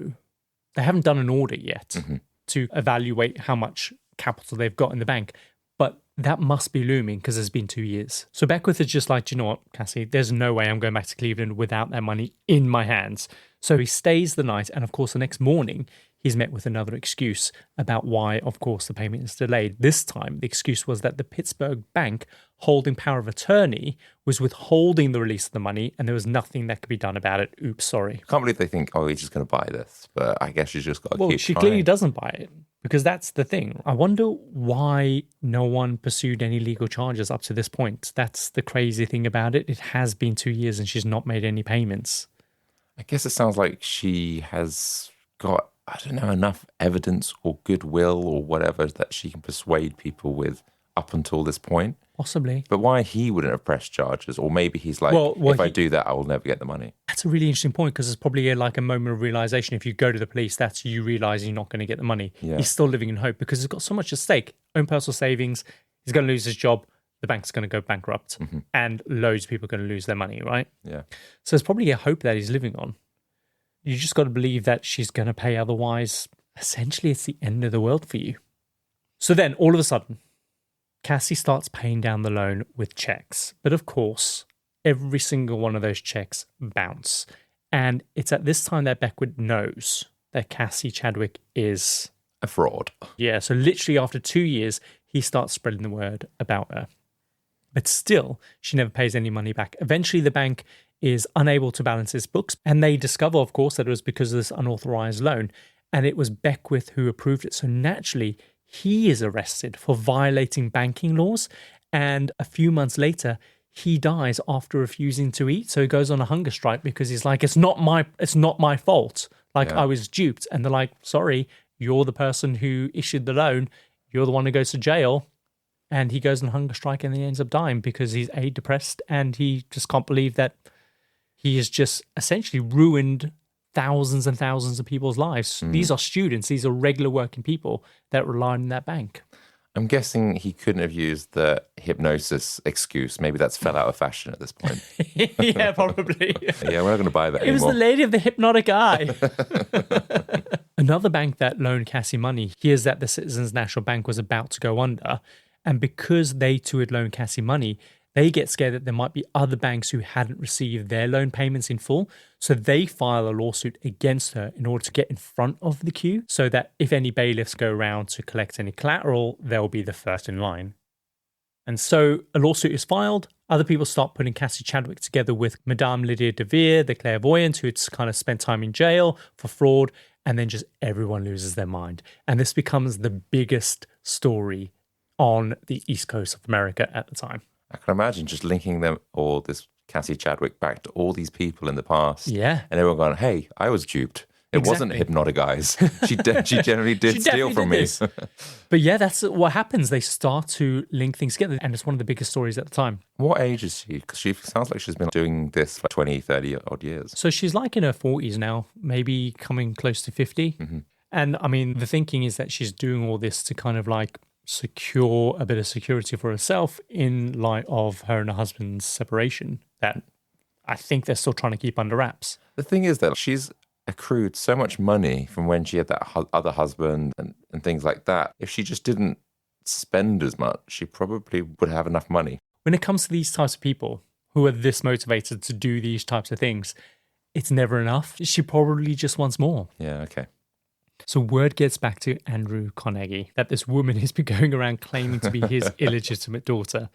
They haven't done an audit yet to evaluate how much capital they've got in the bank. But that must be looming because it's been 2 years. So Beckwith is just like, do you know what, Cassie? There's no way I'm going back to Cleveland without that money in my hands. So he stays the night. And of course, the next morning, he's met with another excuse about why, of course, the payment is delayed. This time, the excuse was that the Pittsburgh bank, holding power of attorney, was withholding the release of the money, and there was nothing that could be done about it. Oops, sorry. I can't believe they think, oh, he's just going to buy this. But I guess she's just got to keep Well, she trying. clearly doesn't buy it, because that's the thing. I wonder why no one pursued any legal charges up to this point. That's the crazy thing about it. It has been 2 years, and she's not made any payments. I guess it sounds like she has got, I don't know, enough evidence or goodwill or whatever that she can persuade people with up until this point. Possibly. But why he wouldn't have pressed charges? Or maybe he's like, if I do that, I will never get the money. That's a really interesting point because it's probably like a moment of realization. If you go to the police, that's you realize you're not going to get the money. Yeah. He's still living in hope because he's got so much at stake. Own personal savings. He's going to lose his job. The bank's going to go bankrupt. And loads of people are going to lose their money, right? Yeah. So it's probably a hope that he's living on. You just got to believe that she's going to pay. Otherwise, essentially, it's the end of the world for you. So then, all of a sudden, Cassie starts paying down the loan with checks. But of course, every single one of those checks bounce. And it's at this time that Beckwith knows that Cassie Chadwick is A fraud. Yeah, so literally after 2 years, he starts spreading the word about her. But still, she never pays any money back. Eventually, the bank is unable to balance its books, and they discover, of course, that it was because of this unauthorized loan, and it was Beckwith who approved it. So naturally, he is arrested for violating banking laws, and a few months later, he dies after refusing to eat. So he goes on a hunger strike because he's like, it's not my fault. Like, I was duped. And they're like, sorry, you're the person who issued the loan. You're the one who goes to jail. And he goes on a hunger strike and he ends up dying because he's depressed and he just can't believe that he has just essentially ruined thousands and thousands of people's lives. These are students. These are regular working people that rely on that bank. I'm guessing he couldn't have used the hypnosis excuse. Maybe that's fell out of fashion at this point. Yeah, probably. Yeah, we're not going to buy that It was anymore. the lady of the hypnotic eye. Another bank that loaned Cassie money hears that the Citizens National Bank was about to go under. And because they too had loaned Cassie money, they get scared that there might be other banks who hadn't received their loan payments in full. So they file a lawsuit against her in order to get in front of the queue so that if any bailiffs go around to collect any collateral, they'll be the first in line. And so a lawsuit is filed. Other people start putting Cassie Chadwick together with Madame Lydia de Vere, the clairvoyant, who had kind of spent time in jail for fraud. And then just everyone loses their mind. And this becomes the biggest story on the East Coast of America at the time. I can imagine just linking them all, this Cassie Chadwick, back to all these people in the past. Yeah. And everyone going, hey, I was duped. It wasn't hypnotic eyes. She generally did She steal definitely from me. But yeah, that's what happens. They start to link things together. And it's one of the biggest stories at the time. What age is she? Because she sounds like she's been doing this for 20, 30 odd years. So she's like in her 40s now, maybe coming close to 50. Mm-hmm. And I mean, the thinking is that she's doing all this to kind of like secure a bit of security for herself in light of her and her husband's separation that I think they're still trying to keep under wraps. The thing is that she's accrued so much money from when she had that other husband and things like that. If she just didn't spend as much, she probably would have enough money. When it comes to these types of people who are this motivated to do these types of things, it's never enough. She probably just wants more. Yeah, okay. So word gets back to Andrew Carnegie that this woman has been going around claiming to be his illegitimate daughter.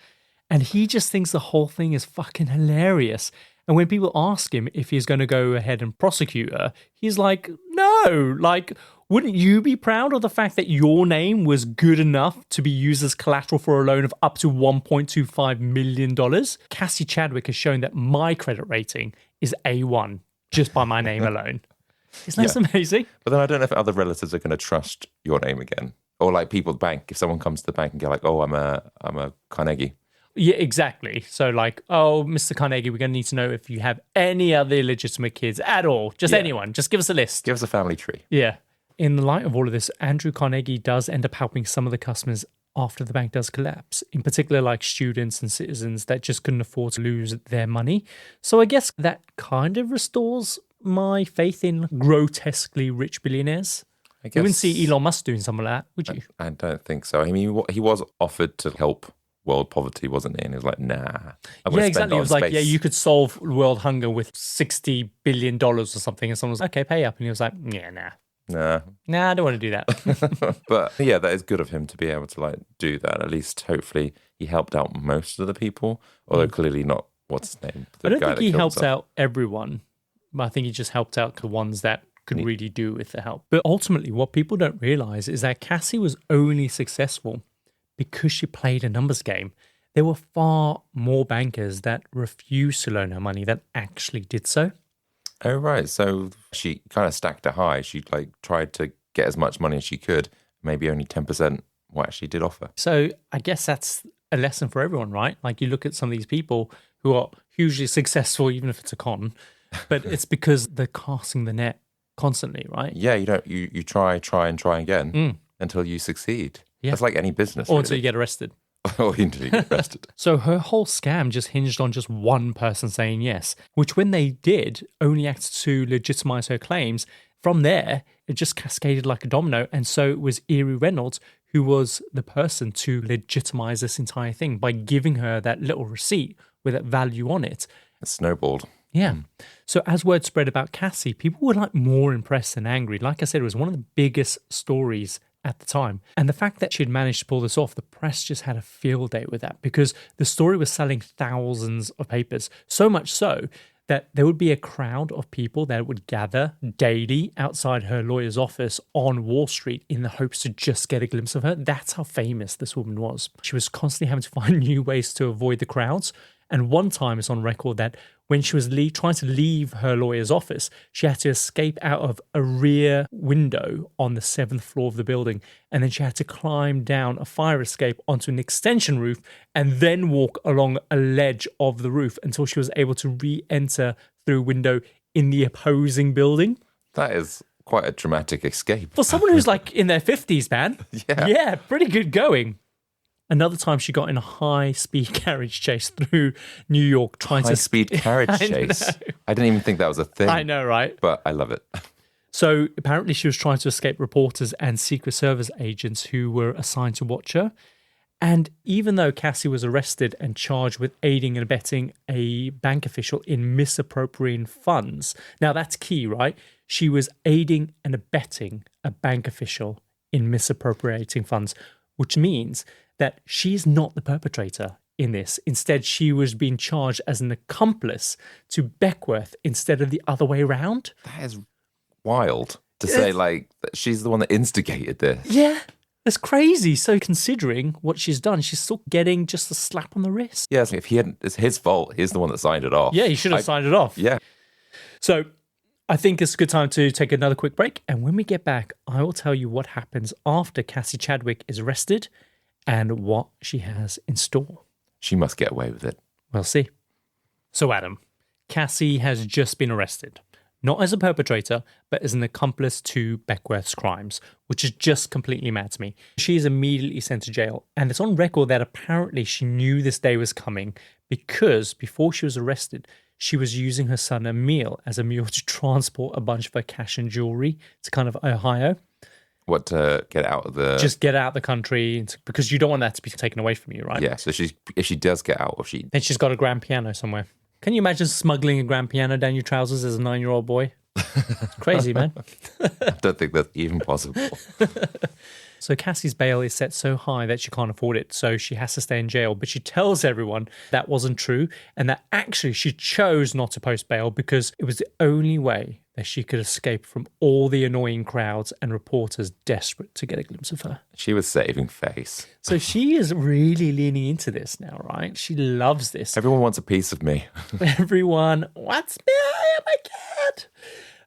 And he just thinks the whole thing is fucking hilarious. And when people ask him if he's going to go ahead and prosecute her, he's like, no, like, wouldn't you be proud of the fact that your name was good enough to be used as collateral for a loan of up to $1.25 million? Cassie Chadwick has shown that my credit rating is A1 just by my name alone. Isn't that amazing? But then I don't know if other relatives are going to trust your name again. Or like people at the bank, if someone comes to the bank and go like, oh, I'm a Carnegie. Yeah, exactly. So like, oh, Mr. Carnegie, we're going to need to know if you have any other illegitimate kids at all. Just anyone. Just give us a list. Give us a family tree. Yeah. In the light of all of this, Andrew Carnegie does end up helping some of the customers after the bank does collapse. In particular, like students and citizens that just couldn't afford to lose their money. So I guess that kind of restores my faith in grotesquely rich billionaires. I guess You wouldn't see Elon Musk doing something like that, would you? I don't think so. I mean, he was offered to help world poverty, wasn't he? And he was like, nah. Yeah, exactly. It was like, yeah, you could solve world hunger with $60 billion or something. And someone was like, okay, pay up. And he was like, yeah, nah, I don't want to do that. But yeah, that is good of him to be able to like do that. At least hopefully he helped out most of the people, although clearly not, what's his name? I don't think he helped out everyone. I think he just helped out the ones that could really do with the help. But ultimately, what people don't realize is that Cassie was only successful because she played a numbers game. There were far more bankers that refused to loan her money that actually did so. Oh, right. So she kind of stacked it high. She like tried to get as much money as she could. Maybe only 10% what she did offer. So I guess that's a lesson for everyone, right? Like you look at some of these people who are hugely successful, even if it's a con, but it's because they're casting the net constantly, right? Yeah, you try again until you succeed. Yeah. That's like any business. Or until you get arrested. Or until you get arrested. So her whole scam just hinged on just one person saying yes, which when they did only acted to legitimize her claims. From there, it just cascaded like a domino. And so it was Erie Reynolds who was the person to legitimize this entire thing by giving her that little receipt with that value on it. It snowballed. Yeah. So as word spread about Cassie, people were like more impressed than angry. Like I said, it was one of the biggest stories at the time. And the fact that she'd managed to pull this off, the press just had a field day with that because the story was selling thousands of papers. So much so that there would be a crowd of people that would gather daily outside her lawyer's office on Wall Street in the hopes to just get a glimpse of her. That's how famous this woman was. She was constantly having to find new ways to avoid the crowds. And one time it's on record that when she was trying to leave her lawyer's office, she had to escape out of a rear window on the 7th floor of the building. And then she had to climb down a fire escape onto an extension roof and then walk along a ledge of the roof until she was able to re-enter through a window in the opposing building. That is quite a dramatic escape. For someone who's like in their 50s, man. Yeah. Yeah, pretty good going. Another time she got in a high-speed carriage chase through New York trying to... High-speed carriage chase? I didn't even think that was a thing. I know, right? But I love it. So apparently she was trying to escape reporters and Secret Service agents who were assigned to watch her. And even though Cassie was arrested and charged with aiding and abetting a bank official in misappropriating funds... Now, that's key, right? She was aiding and abetting a bank official in misappropriating funds, which means that she's not the perpetrator in this. Instead, she was being charged as an accomplice to Beckworth instead of the other way around. That is wild to say, like, that she's the one that instigated this. Yeah, it's crazy. So considering what she's done, she's still getting just a slap on the wrist. Yes, if he hadn't, it's his fault. He's the one that signed it off. Yeah, he should have signed it off. Yeah. So I think it's a good time to take another quick break. And when we get back, I will tell you what happens after Cassie Chadwick is arrested and what she has in store. She must get away with it. We'll see. So, Adam, Cassie has just been arrested. Not as a perpetrator, but as an accomplice to Beckworth's crimes, which is just completely mad to me. She is immediately sent to jail. And it's on record that apparently she knew this day was coming because before she was arrested, she was using her son Emil as a mule to transport a bunch of her cash and jewelry to kind of Ohio. What, to get out of the... Just get out of the country because you don't want that to be taken away from you, right? Yeah, so if she does get out, then she's got a grand piano somewhere. Can you imagine smuggling a grand piano down your trousers as a 9-year-old boy? It's crazy, man. I don't think that's even possible. So Cassie's bail is set so high that she can't afford it, so she has to stay in jail. But she tells everyone that wasn't true and that actually she chose not to post bail because it was the only way that she could escape from all the annoying crowds and reporters desperate to get a glimpse of her. She was saving face. So she is really leaning into this now, right? She loves this. Everyone wants a piece of me. Everyone wants me. I am a kid.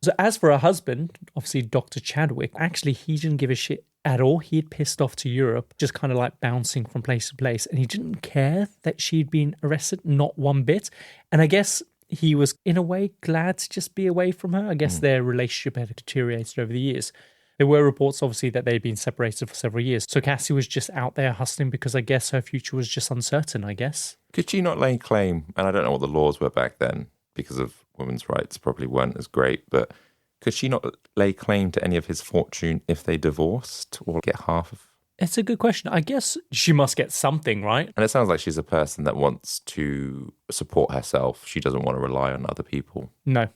So as for her husband, obviously Dr. Chadwick, actually he didn't give a shit at all. He had pissed off to Europe, just kind of like bouncing from place to place. And he didn't care that she'd been arrested, not one bit. And I guess he was, in a way, glad to just be away from her. I guess their relationship had deteriorated over the years. There were reports, obviously, that they'd been separated for several years. So Cassie was just out there hustling because I guess her future was just uncertain, I guess. Could she not lay claim, and I don't know what the laws were back then, because of women's rights probably weren't as great, but could she not lay claim to any of his fortune if they divorced or get half of? It's a good question. I guess she must get something, right? And it sounds like she's a person that wants to support herself. She doesn't want to rely on other people. No.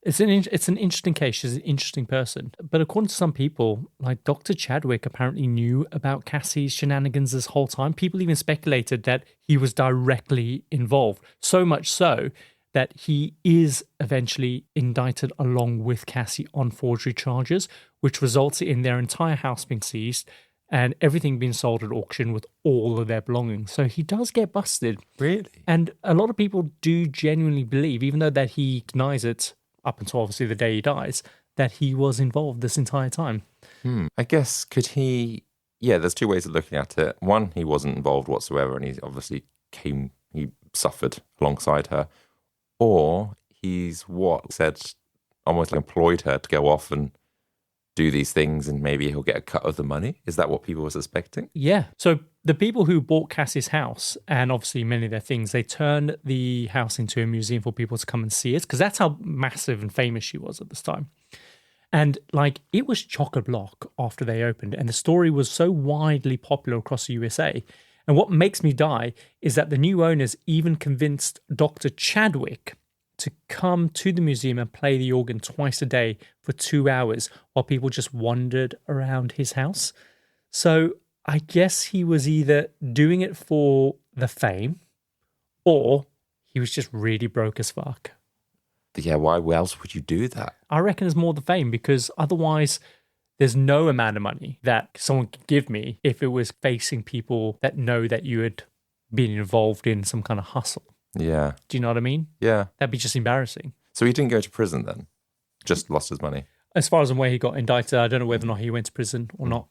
It's an interesting case. She's an interesting person. But according to some people, like Dr. Chadwick apparently knew about Cassie's shenanigans this whole time. People even speculated that he was directly involved. So much so that he is eventually indicted along with Cassie on forgery charges, which resulted in their entire house being seized and everything being sold at auction with all of their belongings. So he does get busted. Really? And a lot of people do genuinely believe, even though that he denies it up until obviously the day he dies, that he was involved this entire time. I guess, could he... Yeah, there's two ways of looking at it. One, he wasn't involved whatsoever and he obviously he suffered alongside her. Or he's almost like employed her to go off and do these things and maybe he'll get a cut of the money. Is that what people were suspecting? Yeah. So the people who bought Cassie's house and obviously many of their things, they turned the house into a museum for people to come and see it because that's how massive and famous she was at this time. And like it was chock-a-block after they opened and the story was so widely popular across the USA. And what makes me die is that the new owners even convinced Dr. Chadwick to come to the museum and play the organ twice a day for 2 hours while people just wandered around his house. So I guess he was either doing it for the fame or he was just really broke as fuck. Yeah, why else would you do that? I reckon it's more the fame because otherwise there's no amount of money that someone could give me if it was facing people that know that you had been involved in some kind of hustle. Yeah. Do you know what I mean? Yeah. That'd be just embarrassing. So he didn't go to prison then? Just lost his money? As far as I'm aware, he got indicted. I don't know whether or not he went to prison or not.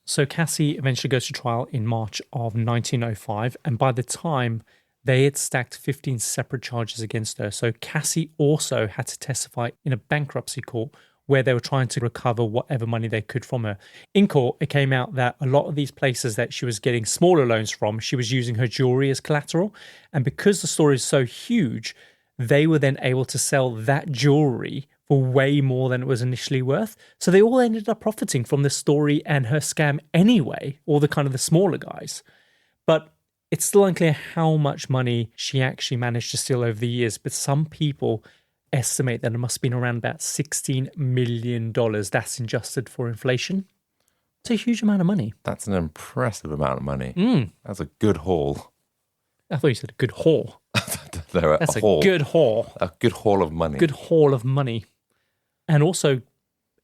So Cassie eventually goes to trial in March of 1905. And by the time they had stacked 15 separate charges against her. So Cassie also had to testify in a bankruptcy court where they were trying to recover whatever money they could from her. In court, it came out that a lot of these places that she was getting smaller loans from, she was using her jewelry as collateral. And because the story is so huge, they were then able to sell that jewelry for way more than it was initially worth. So they all ended up profiting from the story and her scam anyway, all the kind of the smaller guys. But it's still unclear how much money she actually managed to steal over the years. But some people estimate that it must have been around about $16 million. That's adjusted for inflation. It's a huge amount of money. That's an impressive amount of money. That's a good haul. I thought you said a good haul. That's a haul. good haul. A good haul of money. Good haul of money. And also,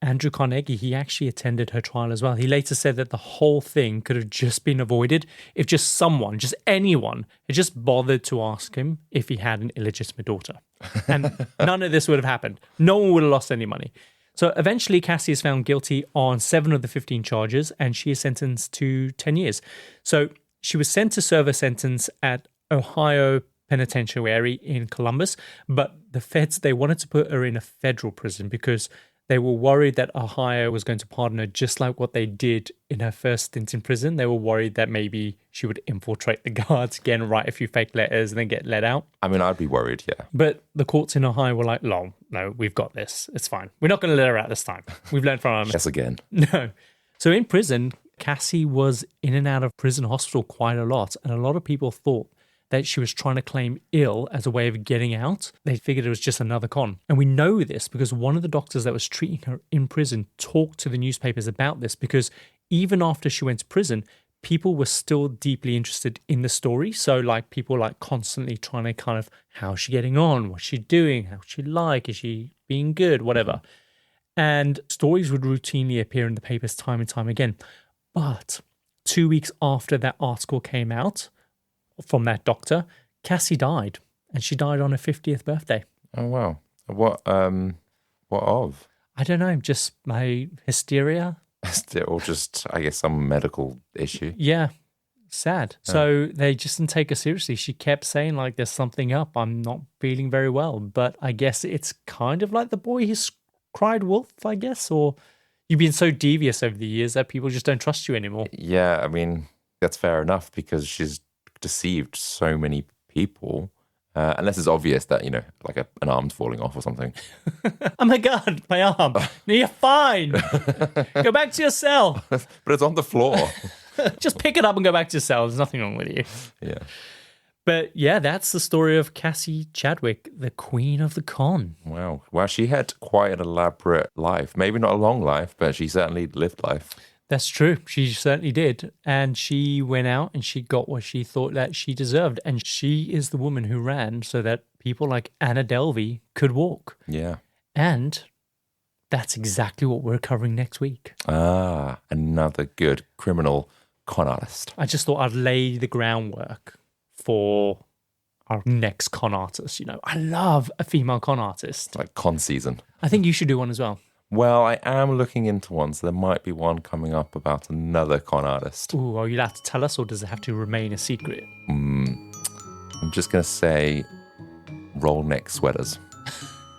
Andrew Carnegie, he actually attended her trial as well. He later said that the whole thing could have just been avoided if just someone, just anyone, had just bothered to ask him if he had an illegitimate daughter. And none of this would have happened. No one would have lost any money. So eventually, Cassie is found guilty on 7 of the 15 charges, and she is sentenced to 10 years. So she was sent to serve a sentence at Ohio Penitentiary in Columbus, but the feds, they wanted to put her in a federal prison because they were worried that Ohio was going to pardon her just like what they did in her first stint in prison. They were worried that maybe she would infiltrate the guards again, write a few fake letters, and then get let out. I mean, I'd be worried, yeah. But the courts in Ohio were like, no, we've got this. It's fine. We're not going to let her out this time. We've learned from our mistakes. Yes, again. No. So in prison, Cassie was in and out of prison hospital quite a lot, and a lot of people thought that she was trying to claim ill as a way of getting out. They figured it was just another con. And we know this because one of the doctors that was treating her in prison talked to the newspapers about this, because even after she went to prison, people were still deeply interested in the story. So like people like constantly trying to kind of, how's she getting on? What's she doing? How's she like? Is she being good? Whatever. And stories would routinely appear in the papers time and time again. But 2 weeks after that article came out from that doctor, Cassie died, and she died on her 50th birthday. Oh, wow. What of? I don't know, just my hysteria. Or just, I guess, some medical issue. Yeah, sad. So they just didn't take her seriously. She kept saying, like, there's something up. I'm not feeling very well. But I guess it's kind of like the boy who cried wolf, I guess, or you've been so devious over the years that people just don't trust you anymore. Yeah, I mean, that's fair enough because she's deceived so many people, unless it's obvious that, you know, like an arm's falling off or something. Oh my God, my arm. No, you're fine. Go back to your cell. But it's on the floor. Just pick it up and go back to your cell. There's nothing wrong with you. Yeah. But yeah, that's the story of Cassie Chadwick, the queen of the con. Wow. Well, she had quite an elaborate life. Maybe not a long life, but she certainly lived life. That's true. She certainly did. And she went out and she got what she thought that she deserved. And she is the woman who ran so that people like Anna Delvey could walk. Yeah. And that's exactly what we're covering next week. Ah, another good criminal con artist. I just thought I'd lay the groundwork for our next con artist. You know, I love a female con artist. Like con season. I think you should do one as well. Well, I am looking into one, so there might be one coming up about another con artist. Ooh, are you allowed to tell us, or does it have to remain a secret? I'm just going to say roll neck sweaters.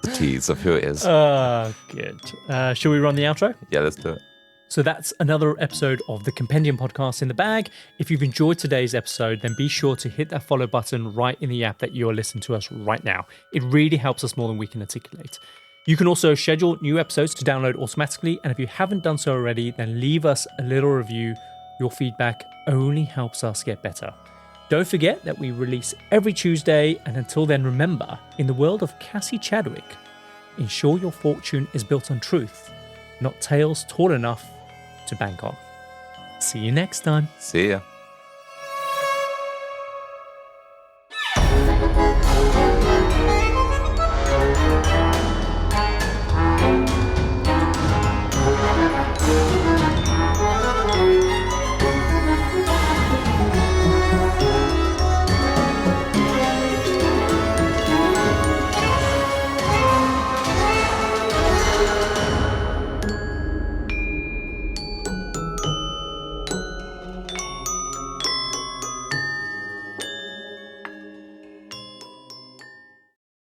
The tease of who it is. Good. Shall we run the outro? Yeah, let's do it. So that's another episode of the Compendium podcast in the bag. If you've enjoyed today's episode, then be sure to hit that follow button right in the app that you're listening to us right now. It really helps us more than we can articulate. You can also schedule new episodes to download automatically, and if you haven't done so already, then leave us a little review. Your feedback only helps us get better. Don't forget that we release every Tuesday, and until then, remember, in the world of Cassie Chadwick, ensure your fortune is built on truth, not tales taught enough to bank on. See you next time. See ya.